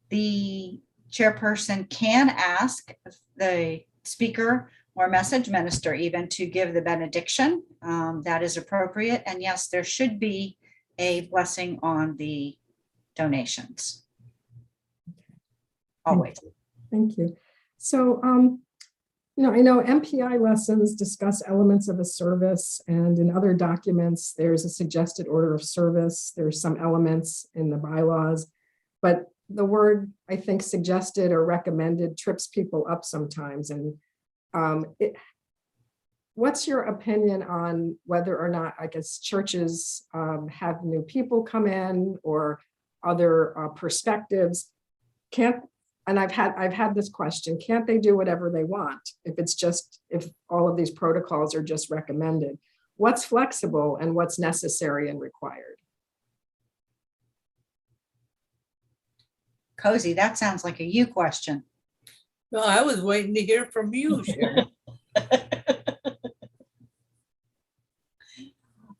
The chairperson can ask the speaker or message minister even to give the benediction. That is appropriate. And yes, there should be a blessing on the donations. Always. Thank you. So, I know MPI lessons discuss elements of a service, and in other documents, there's a suggested order of service. There's some elements in the bylaws, but the word, I think, suggested or recommended trips people up sometimes. And what's your opinion on whether or not, I guess, churches have new people come in or other perspectives? And I've had this question, can't they do whatever they want if all of these protocols are just recommended? What's flexible and what's necessary and required? Cosie, that sounds like a you question. Well, I was waiting to hear from you, Sharon.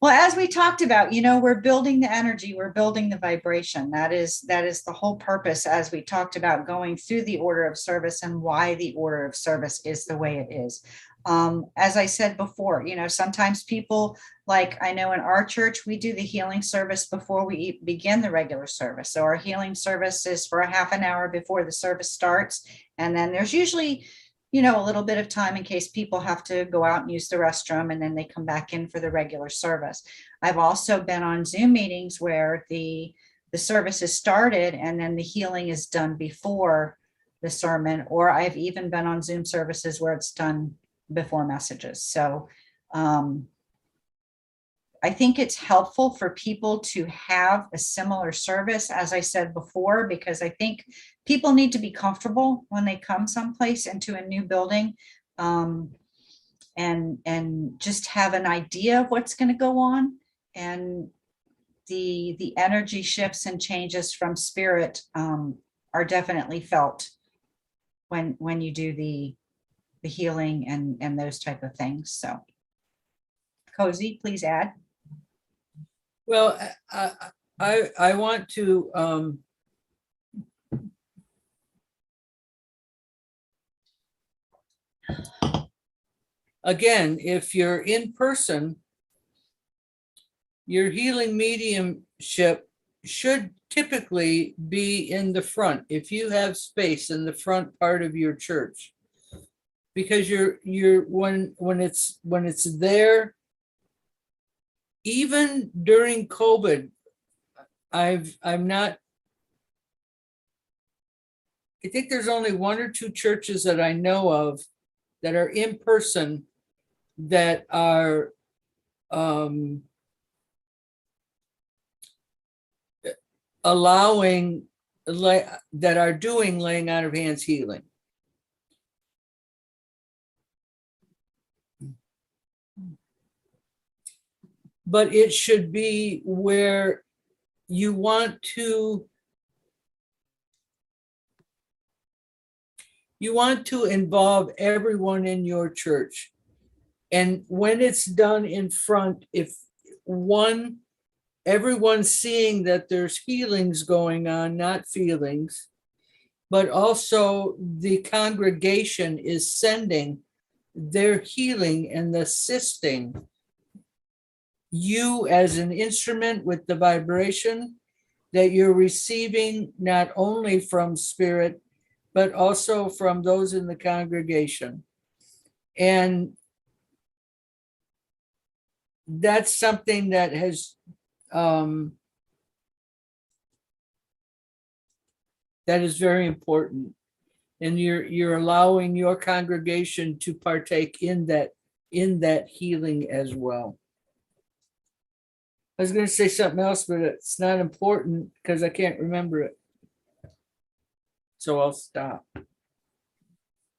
Well, as we talked about, we're building the energy, we're building the vibration. That is the whole purpose, as we talked about, going through the order of service and why the order of service is the way it is. As I said before, sometimes people, like I know in our church, we do the healing service before we begin the regular service. So our healing service is for a half an hour before the service starts. And then there's usually a little bit of time in case people have to go out and use the restroom, and then they come back in for the regular service. I've also been on Zoom meetings where the service is started and then the healing is done before the sermon, or I've even been on Zoom services where it's done before messages. So I think it's helpful for people to have a similar service, as I said before, because I think people need to be comfortable when they come someplace into a new building, and just have an idea of what's going to go on. And the energy shifts and changes from spirit are definitely felt when you do the healing and those type of things. So, Cosie, please add. Well, I want to again, if you're in person, your healing mediumship should typically be in the front if you have space in the front part of your church, because when it's there. Even during COVID, I think there's only one or two churches that I know of that are in person that are allowing, that are doing laying out of hands healing. But it should be where you want to You want to involve everyone in your church. And when it's done in front, if everyone's seeing that there's healings going on, not feelings, but also the congregation is sending their healing and assisting you as an instrument with the vibration that you're receiving, not only from spirit, but also from those in the congregation. And that's something that has that is very important. And you're allowing your congregation to partake in that healing as well. I was going to say something else, but it's not important because I can't remember it. So I'll stop.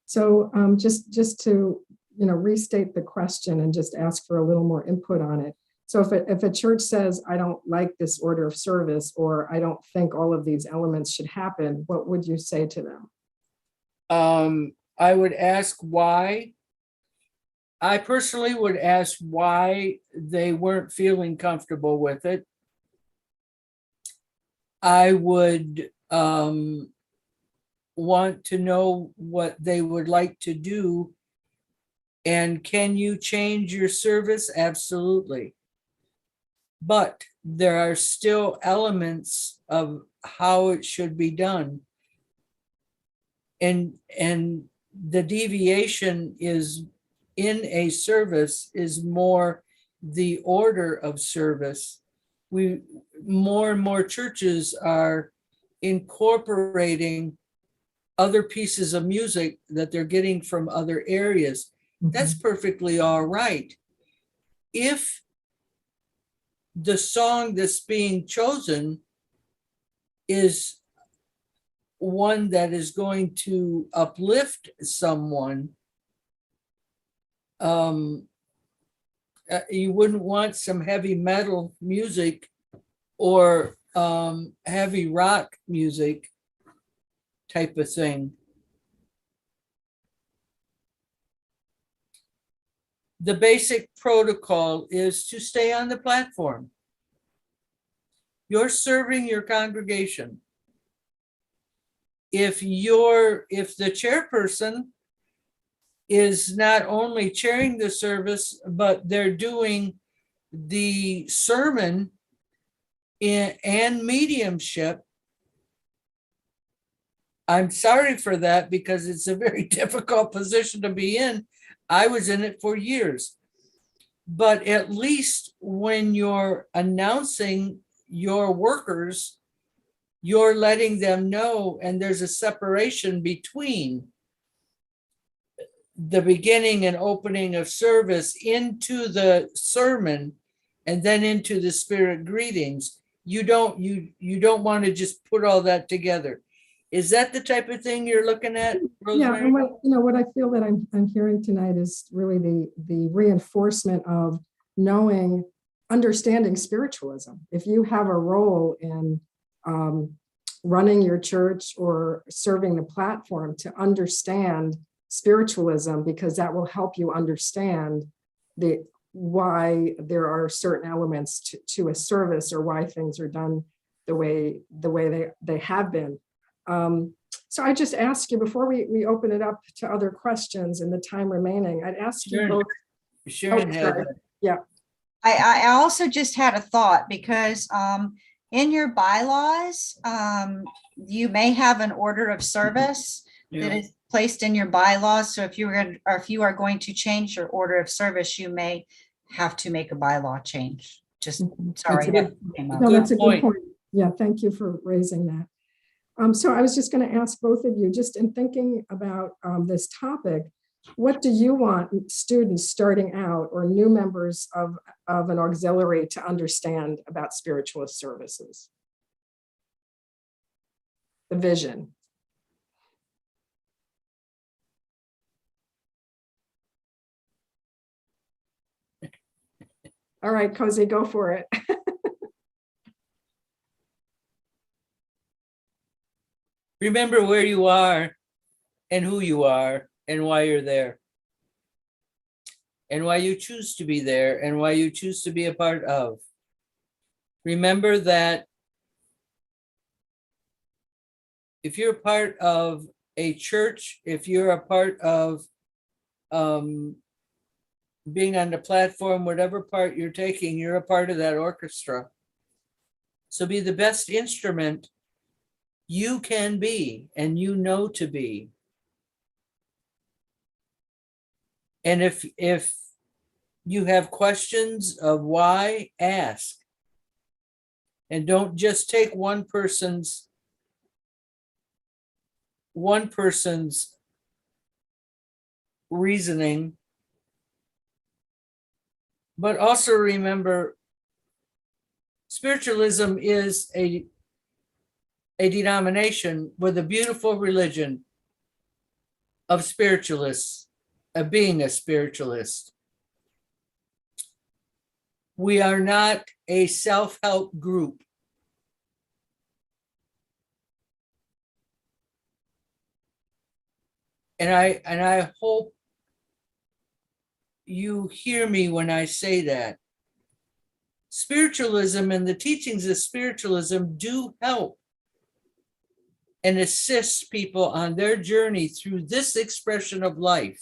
So just to restate the question and just ask for a little more input on it. So if a church says, I don't like this order of service, or I don't think all of these elements should happen, what would you say to them? I would ask why. I personally would ask why they weren't feeling comfortable with it. I would want to know what they would like to do. And can you change your service? Absolutely. But there are still elements of how it should be done. And the deviation is in a service is more the order of service. More and more churches are incorporating other pieces of music that they're getting from other areas. That's perfectly all right. If the song that's being chosen is one that is going to uplift someone, you wouldn't want some heavy metal music or heavy rock music type of thing. The basic protocol is to stay on the platform. You're serving your congregation. If the chairperson is not only chairing the service, but they're doing the sermon and mediumship, I'm sorry for that because it's a very difficult position to be in. I was in it for years. But at least when you're announcing your workers, you're letting them know, and there's a separation between the beginning and opening of service into the sermon and then into the spirit greetings. You don't want to just put all that together. Is that the type of thing you're looking at, Rosemary? Yeah, and what I feel that I'm hearing tonight is really the reinforcement of understanding spiritualism. If you have a role in running your church or serving the platform, to understand spiritualism, because that will help you understand why there are certain elements to a service, or why things are done the way they have been. So I just ask you, before we open it up to other questions in the time remaining, I'd ask you both. Sharon had that. Yeah. I also just had a thought, because in your bylaws, you may have an order of service that is placed in your bylaws. So if you are going to change your order of service, you may have to make a bylaw change. Just sorry. That's a good point. Yeah, thank you for raising that. So I was just going to ask both of you, just in thinking about this topic, what do you want students starting out or new members of an auxiliary to understand about spiritualist services? The vision. All right, Cosie, go for it. Remember where you are. and who you are and why you're there. And why you choose to be there and why you choose to be a part of. Remember that if you're a part of a church, if you're a part of being on the platform, whatever part you're taking, you're a part of that orchestra. So be the best instrument you can be and you know to be. And if you have questions of why, ask. And don't just take one person's reasoning, but also remember, spiritualism is a denomination with a beautiful religion of spiritualists, of being a spiritualist. We are not a self-help group. And I hope you hear me when I say that. Spiritualism and the teachings of spiritualism do help and assist people on their journey through this expression of life.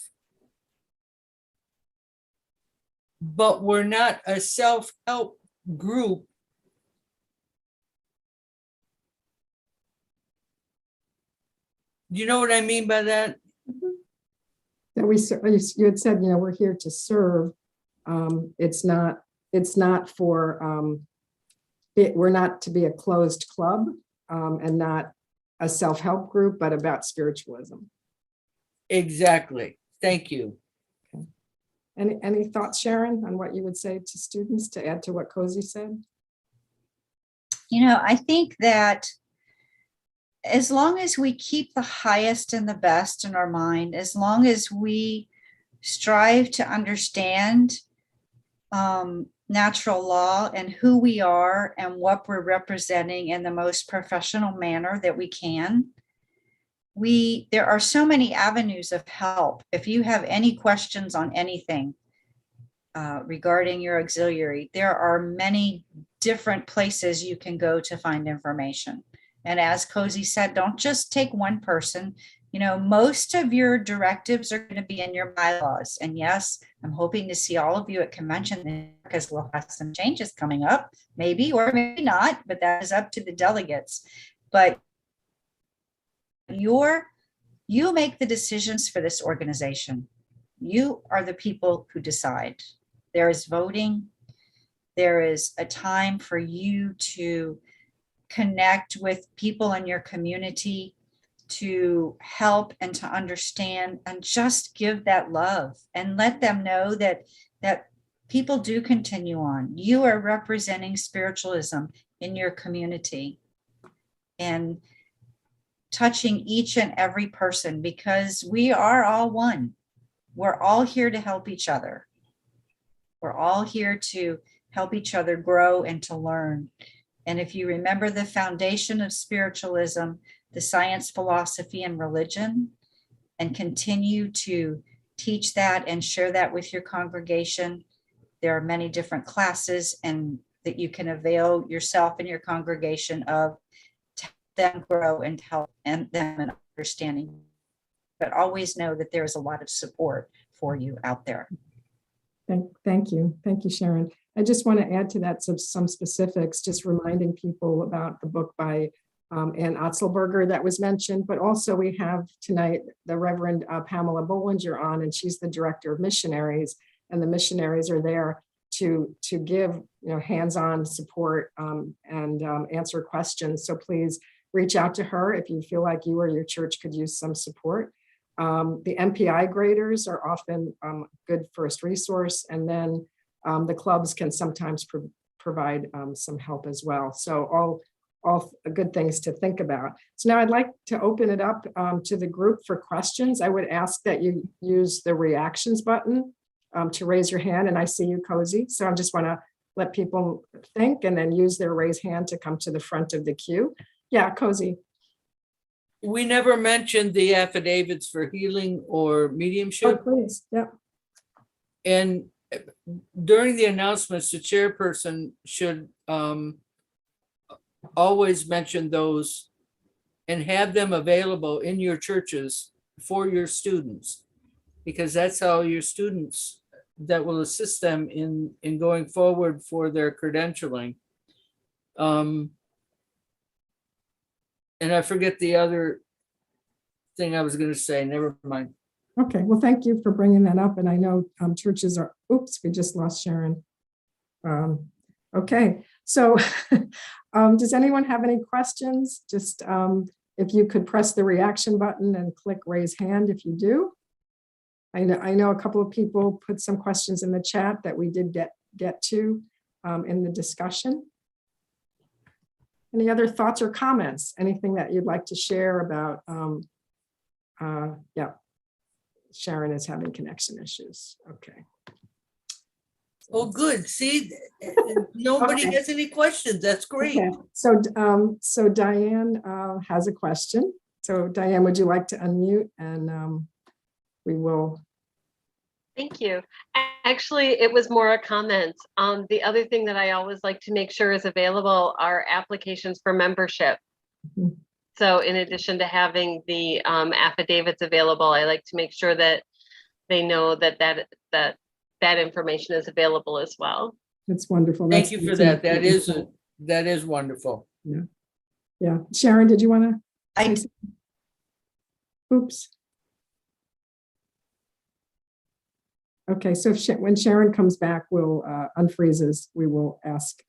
But we're not a self-help group. Do you know what I mean by that? That you had said, we're here to serve. It's not for, we're not to be a closed club and not a self-help group, but about spiritualism. Exactly. Thank you. Okay. Any thoughts, Sharon, on what you would say to students to add to what Cosie said? I think that as long as we keep the highest and the best in our mind, as long as we strive to understand natural law and who we are and what we're representing in the most professional manner that we can, there are so many avenues of help. If you have any questions on anything regarding your auxiliary, there are many different places you can go to find information. And as Cosie said, don't just take one person. Most of your directives are going to be in your bylaws. And yes, I'm hoping to see all of you at convention because we'll have some changes coming up, maybe or maybe not, but that is up to the delegates. But you make the decisions for this organization. You are the people who decide. There is voting. There is a time for you to connect with people in your community, to help and to understand, and just give that love and let them know that people do continue on. You are representing spiritualism in your community and touching each and every person, because we are all one. We're all here to help each other. We're all here to help each other grow and to learn. And if you remember the foundation of spiritualism, the science, philosophy, and religion, and continue to teach that and share that with your congregation, there are many different classes and that you can avail yourself and your congregation of to help them grow and help them in understanding. But always know that there is a lot of support for you out there. Thank you. Thank you, Sharon. I just want to add to that some specifics, just reminding people about the book by Ann Otzelberger that was mentioned, but also we have tonight the Reverend Pamela Bollinger on, and she's the director of missionaries, and the missionaries are there to give hands-on support and answer questions. So please reach out to her if you feel like you or your church could use some support. The MPI graders are often a good first resource, and then the clubs can sometimes provide some help as well. So all good things to think about. So now I'd like to open it up to the group for questions. I would ask that you use the reactions button to raise your hand, and I see you, Cosie. So I just want to let people think and then use their raise hand to come to the front of the queue. Yeah, Cosie. we never mentioned the affidavits for healing or Oh, mediumship. please, yeah. And during the announcements, the chairperson should always mention those and have them available in your churches for your students, because that's how your students that will assist them in going forward for their credentialing. And I forget the other thing I was going to say. Never mind. Okay, well, thank you for bringing that up. And I know churches are, oops, we just lost Sharon. Okay, so does anyone have any questions? Just if you could press the reaction button and click raise hand if you do. I know a couple of people put some questions in the chat that we did get to in the discussion. Any other thoughts or comments? Anything that you'd like to share about, yeah, Sharon is having connection issues. Okay. Oh, good. See, nobody Okay. has any questions. That's great. Okay. So Diane has a question. So Diane, would you like to unmute and we will. Thank you. Actually, it was more a comment. The other thing that I always like to make sure is available are applications for membership. Mhm. So in addition to having the affidavits available, I like to make sure that they know that information is available as well. That's wonderful. Thank you for that. That is important. wonderful. Yeah. Sharon, did you want I to? Oops. Okay, so when Sharon comes back, we'll unfreezes. We will ask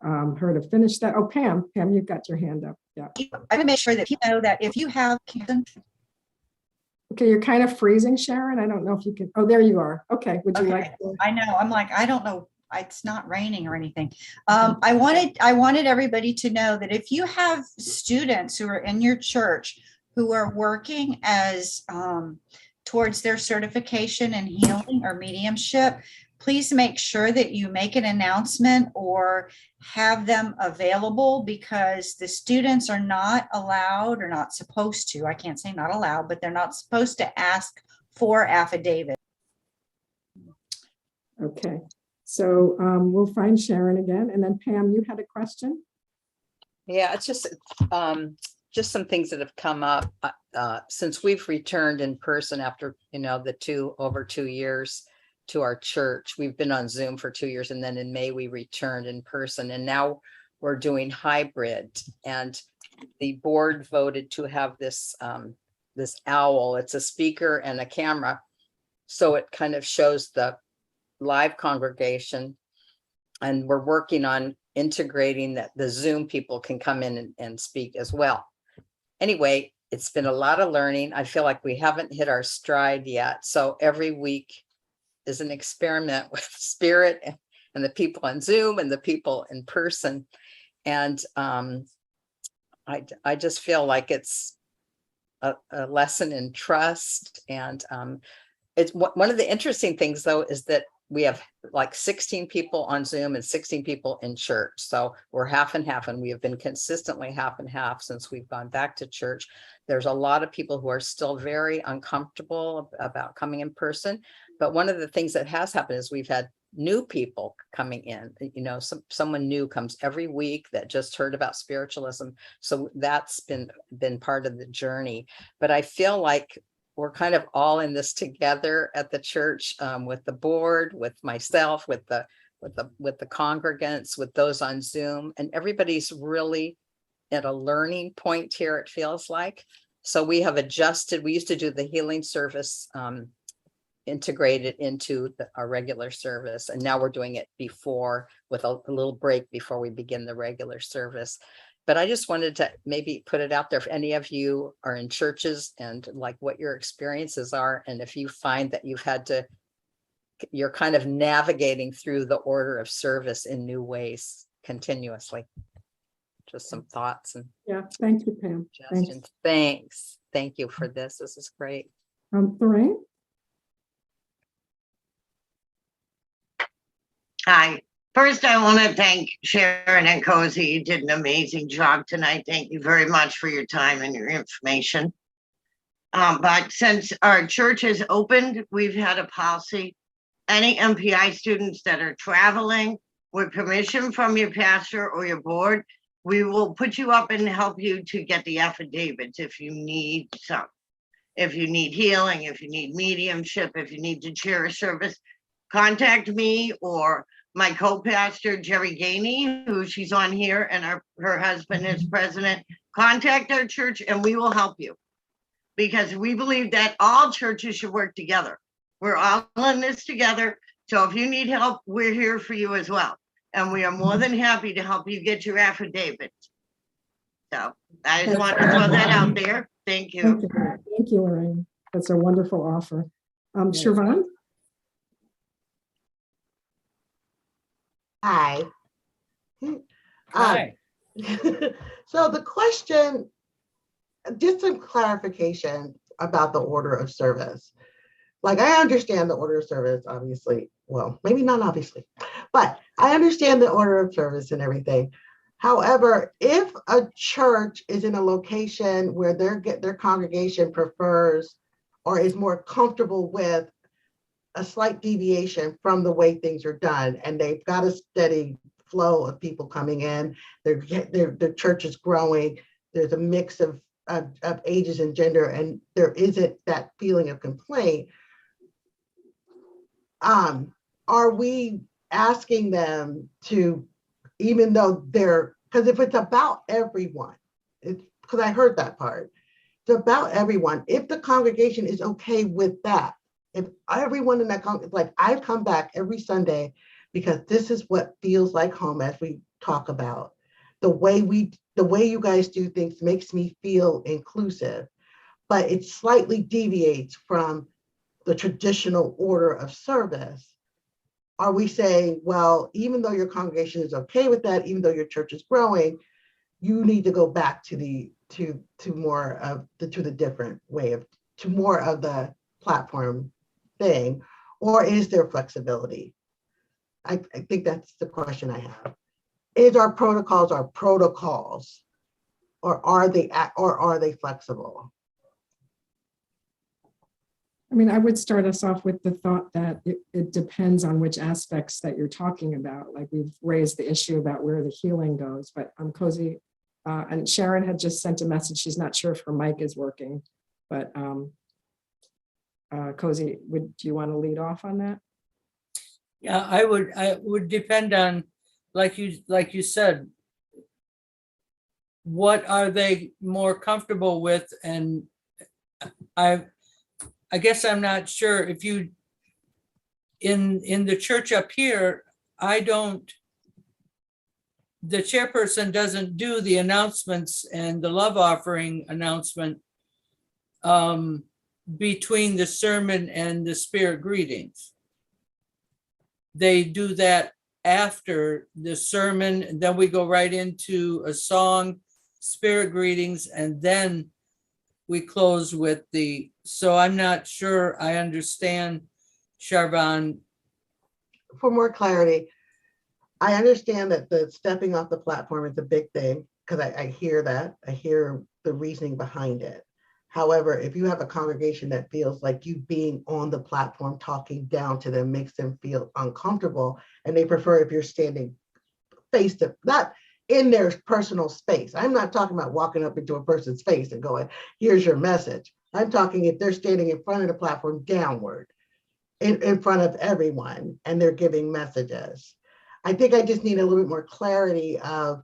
her to finish that. Oh, Pam, you've got your hand up. Yeah. want to make sure that people know that if you have Okay, you're kind of freezing, Sharon. I don't know if you can. Oh, there you are. Okay, would you Okay. like to? I know, I'm like, I don't know, it's not raining or anything. I wanted everybody to know that if you have students who are in your church who are working as towards their certification in healing or mediumship, please make sure that you make an announcement or have them available, because the students are not allowed or not supposed to, I can't say not allowed, but they're not supposed to ask for affidavit. Okay, so we'll find Sharon again. And then Pam, you had a question? Yeah, it's just some things that have come up since we've returned in person after, the over 2 years to our church. We've been on Zoom for 2 years, and then in May we returned in person, and now we're doing hybrid. And the board voted to have this this owl. It's a speaker and a camera, so it kind of shows the live congregation, and we're working on integrating that the Zoom people can come in and speak as well. Anyway, it's been a lot of learning. I feel like we haven't hit our stride yet. So every week is an experiment with spirit and the people on Zoom and the people in person. And I just feel like it's a lesson in trust. And it's one of the interesting things, though, is that we have like 16 people on Zoom and 16 people in church. So we're half and half, and we have been consistently half and half since we've gone back to church. There's a lot of people who are still very uncomfortable about coming in person. But one of the things that has happened is we've had new people coming in. Someone new comes every week that just heard about spiritualism. So that's been part of the journey. But I feel like we're kind of all in this together at the church, with the board, with myself, with the congregants, with those on Zoom, and everybody's really at a learning point here, it feels like. So we have adjusted. We used to do the healing service integrated into our regular service, and now we're doing it before, with a little break before we begin the regular service. But I just wanted to maybe put it out there if any of you are in churches and like what your experiences are, and if you find that you're kind of navigating through the order of service in new ways continuously. Just some thoughts and Yeah, thank you, Pam. suggestions. Thanks. Thank you for this. This is great. Lorraine? Hi, First, I want to thank Sharon and Cosie. You did an amazing job tonight. Thank you very much for your time and your information. But since our church has opened, we've had a policy. Any MPI students that are traveling with permission from your pastor or your board, we will put you up and help you to get the affidavits if you need some. If you need healing, if you need mediumship, if you need to chair a service, contact me or my co-pastor, Jerry Gainey, who she's on here, and her husband is president. Contact our church and we will help you. Because we believe that all churches should work together. We're all in this together. So if you need help, we're here for you as well. And we are more than happy to help you get your affidavits. So I just want to throw that out there. Thank you. Thank you, Lorraine. That's a wonderful offer. Siobhan? Hi. Hi. So the question, just some clarification about the order of service. Like, I understand the order of service, obviously. Well, maybe not obviously, but I understand the order of service and everything. However, if a church is in a location where their congregation prefers or is more comfortable with a slight deviation from the way things are done, and they've got a steady flow of people coming in, their church is growing, there's a mix of ages and gender, and there isn't that feeling of complaint, are we asking them to, even though because if it's about everyone, because I heard that part, it's about everyone. If the congregation is okay with that, if everyone in that like, I come back every Sunday because this is what feels like home, as we talk about. The way you guys do things makes me feel inclusive, but it slightly deviates from the traditional order of service. Are we saying, well, even though your congregation is okay with that, even though your church is growing, you need to go back to the different way to more of the platform thing, or is there flexibility? I think that's the question I have. Is our protocols or are they flexible? I mean, I would start us off with the thought that it depends on which aspects that you're talking about. Like, we've raised the issue about where the healing goes, but Cosie, and Sharon had just sent a message. She's not sure if her mic is working, but Cosie, do you want to lead off on that? Yeah, I would depend on, like you said, what are they more comfortable with? And I guess I'm not sure if you, in the church up here, the chairperson doesn't do the announcements and the love offering announcement between the sermon and the spirit greetings. They do that after the sermon, and then we go right into a song, spirit greetings, and then we close with so I'm not sure I understand, Siobhan. For more clarity, I understand that the stepping off the platform is a big thing, because I hear that. I hear the reasoning behind it. However, if you have a congregation that feels like you being on the platform talking down to them makes them feel uncomfortable, and they prefer if you're standing face to, not in their personal space. I'm not talking about walking up into a person's face and going, here's your message. I'm talking if they're standing in front of the platform downward, in front of everyone, and they're giving messages. I think I just need a little bit more clarity of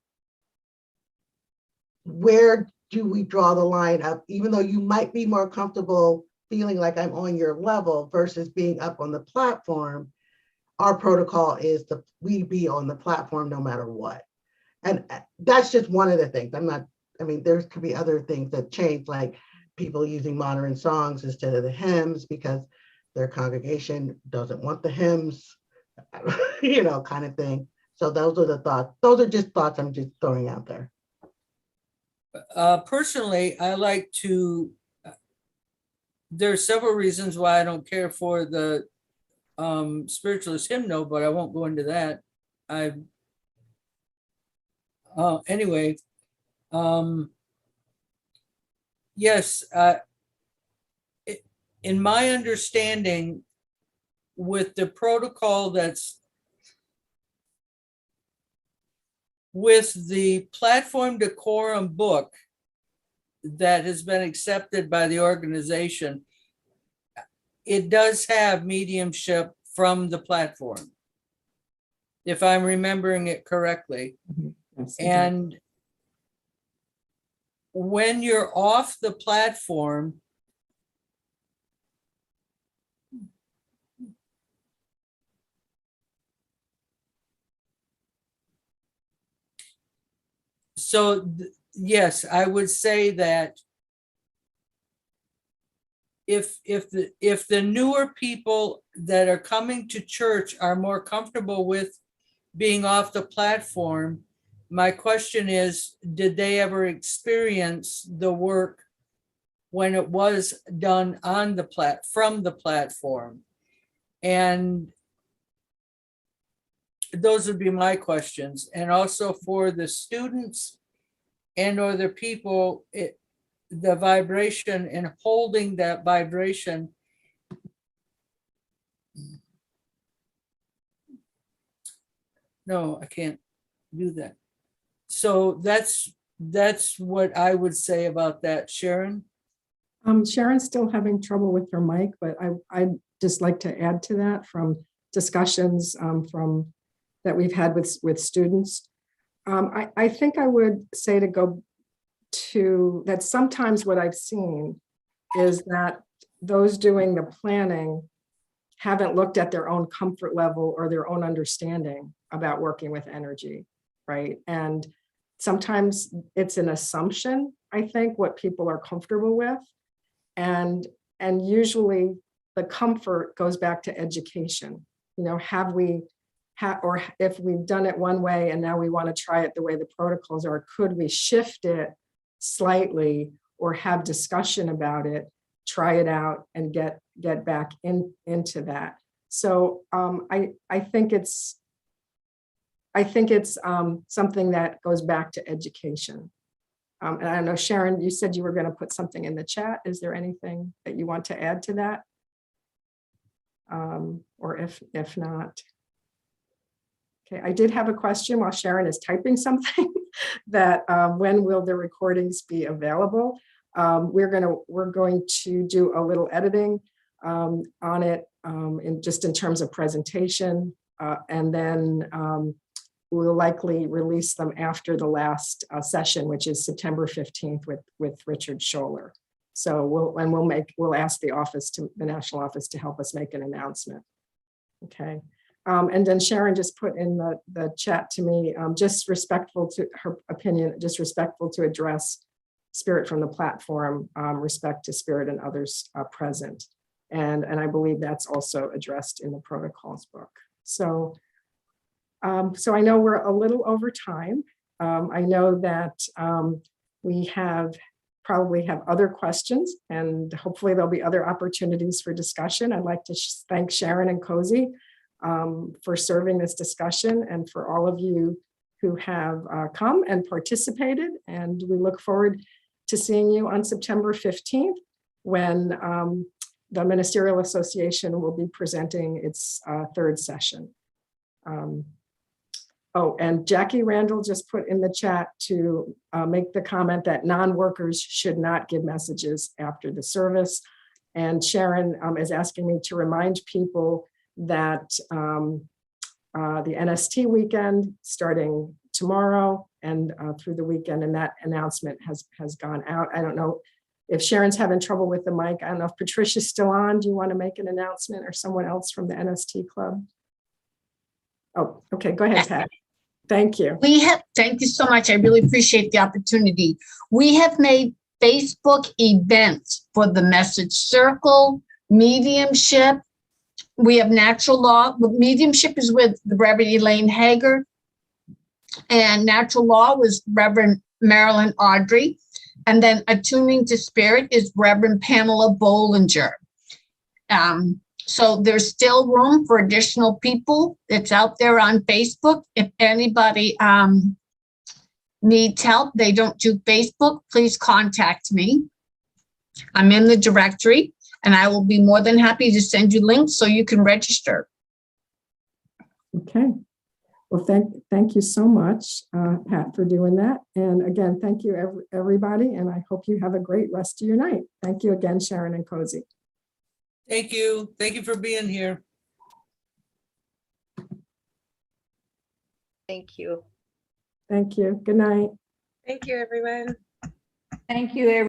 where do we draw the line of, even though you might be more comfortable feeling like I'm on your level versus being up on the platform, our protocol is we be on the platform no matter what. And that's just one of the things. There could be other things that change, like people using modern songs instead of the hymns because their congregation doesn't want the hymns, kind of thing. So those are the thoughts. Those are just thoughts I'm just throwing out there. Personally, I like to, there's several reasons why I don't care for the spiritualist hymnal, but I won't go into that. anyway, yes, in my understanding, with the protocol that's with the platform decorum book that has been accepted by the organization, it does have mediumship from the platform, if I'm remembering it correctly. Yes, it does. And when you're off the platform, so yes, I would say that if the newer people that are coming to church are more comfortable with being off the platform, my question is, did they ever experience the work when it was done on the from the platform? And those would be my questions. And also for the students and or the people, the vibration and holding that vibration. No, I can't do that. So that's what I would say about that, Sharon. Sharon's still having trouble with her mic, but I'd just like to add to that from discussions from that we've had with students. I think I would say to go to that sometimes what I've seen is that those doing the planning haven't looked at their own comfort level or their own understanding about working with energy, right? And sometimes it's an assumption, I think, what people are comfortable with. And usually the comfort goes back to education. You know, or if we've done it one way and now we want to try it the way the protocols are, could we shift it slightly or have discussion about it, try it out and get back into that. So I think it's something that goes back to education. And I know, Sharon, you said you were going to put something in the chat. Is there anything that you want to add to that? Or if not. Okay, I did have a question while Sharon is typing something that when will the recordings be available? We're going to do a little editing on it in terms of presentation, and then we'll likely release them after the last session, which is September 15th with Richard Scholler. So we'll ask the national office to help us make an announcement. Okay. And then Sharon just put in the chat to me, just respectful to her opinion, just respectful to address spirit from the platform, respect to spirit and others present. And I believe that's also addressed in the protocols book. So I know we're a little over time. I know that we probably have other questions, and hopefully there'll be other opportunities for discussion. I'd like to thank Sharon and Cosie for serving this discussion, and for all of you who have come and participated. And we look forward to seeing you on September 15th when the Ministerial Association will be presenting its third session. Oh, and Jackie Randall just put in the chat to make the comment that non-workers should not give messages after the service. And Sharon is asking me to remind people that the NST weekend starting tomorrow and through the weekend, and that announcement has gone out. I don't know if Sharon's having trouble with the mic. I don't know if Patricia's still on. Do you want to make an announcement, or someone else from the NST club? Oh, okay, go ahead, Pat. Thank you. Thank you so much. I really appreciate the opportunity. We have made Facebook events for the Message Circle, mediumship. We have natural law. Mediumship is with the Reverend Elaine Hager, and natural law was Reverend Marilyn Audrey. And then attuning to spirit is Reverend Pamela Bollinger. So there's still room for additional people. It's out there on Facebook. If anybody needs help, they don't do Facebook, please contact me. I'm in the directory and I will be more than happy to send you links so you can register. Okay. Well, thank you so much, Pat, for doing that. And again, thank you, everybody. And I hope you have a great rest of your night. Thank you again, Sharon and Cosie. Thank you. Thank you for being here. Thank you. Thank you. Good night. Thank you, everyone. Thank you, everyone.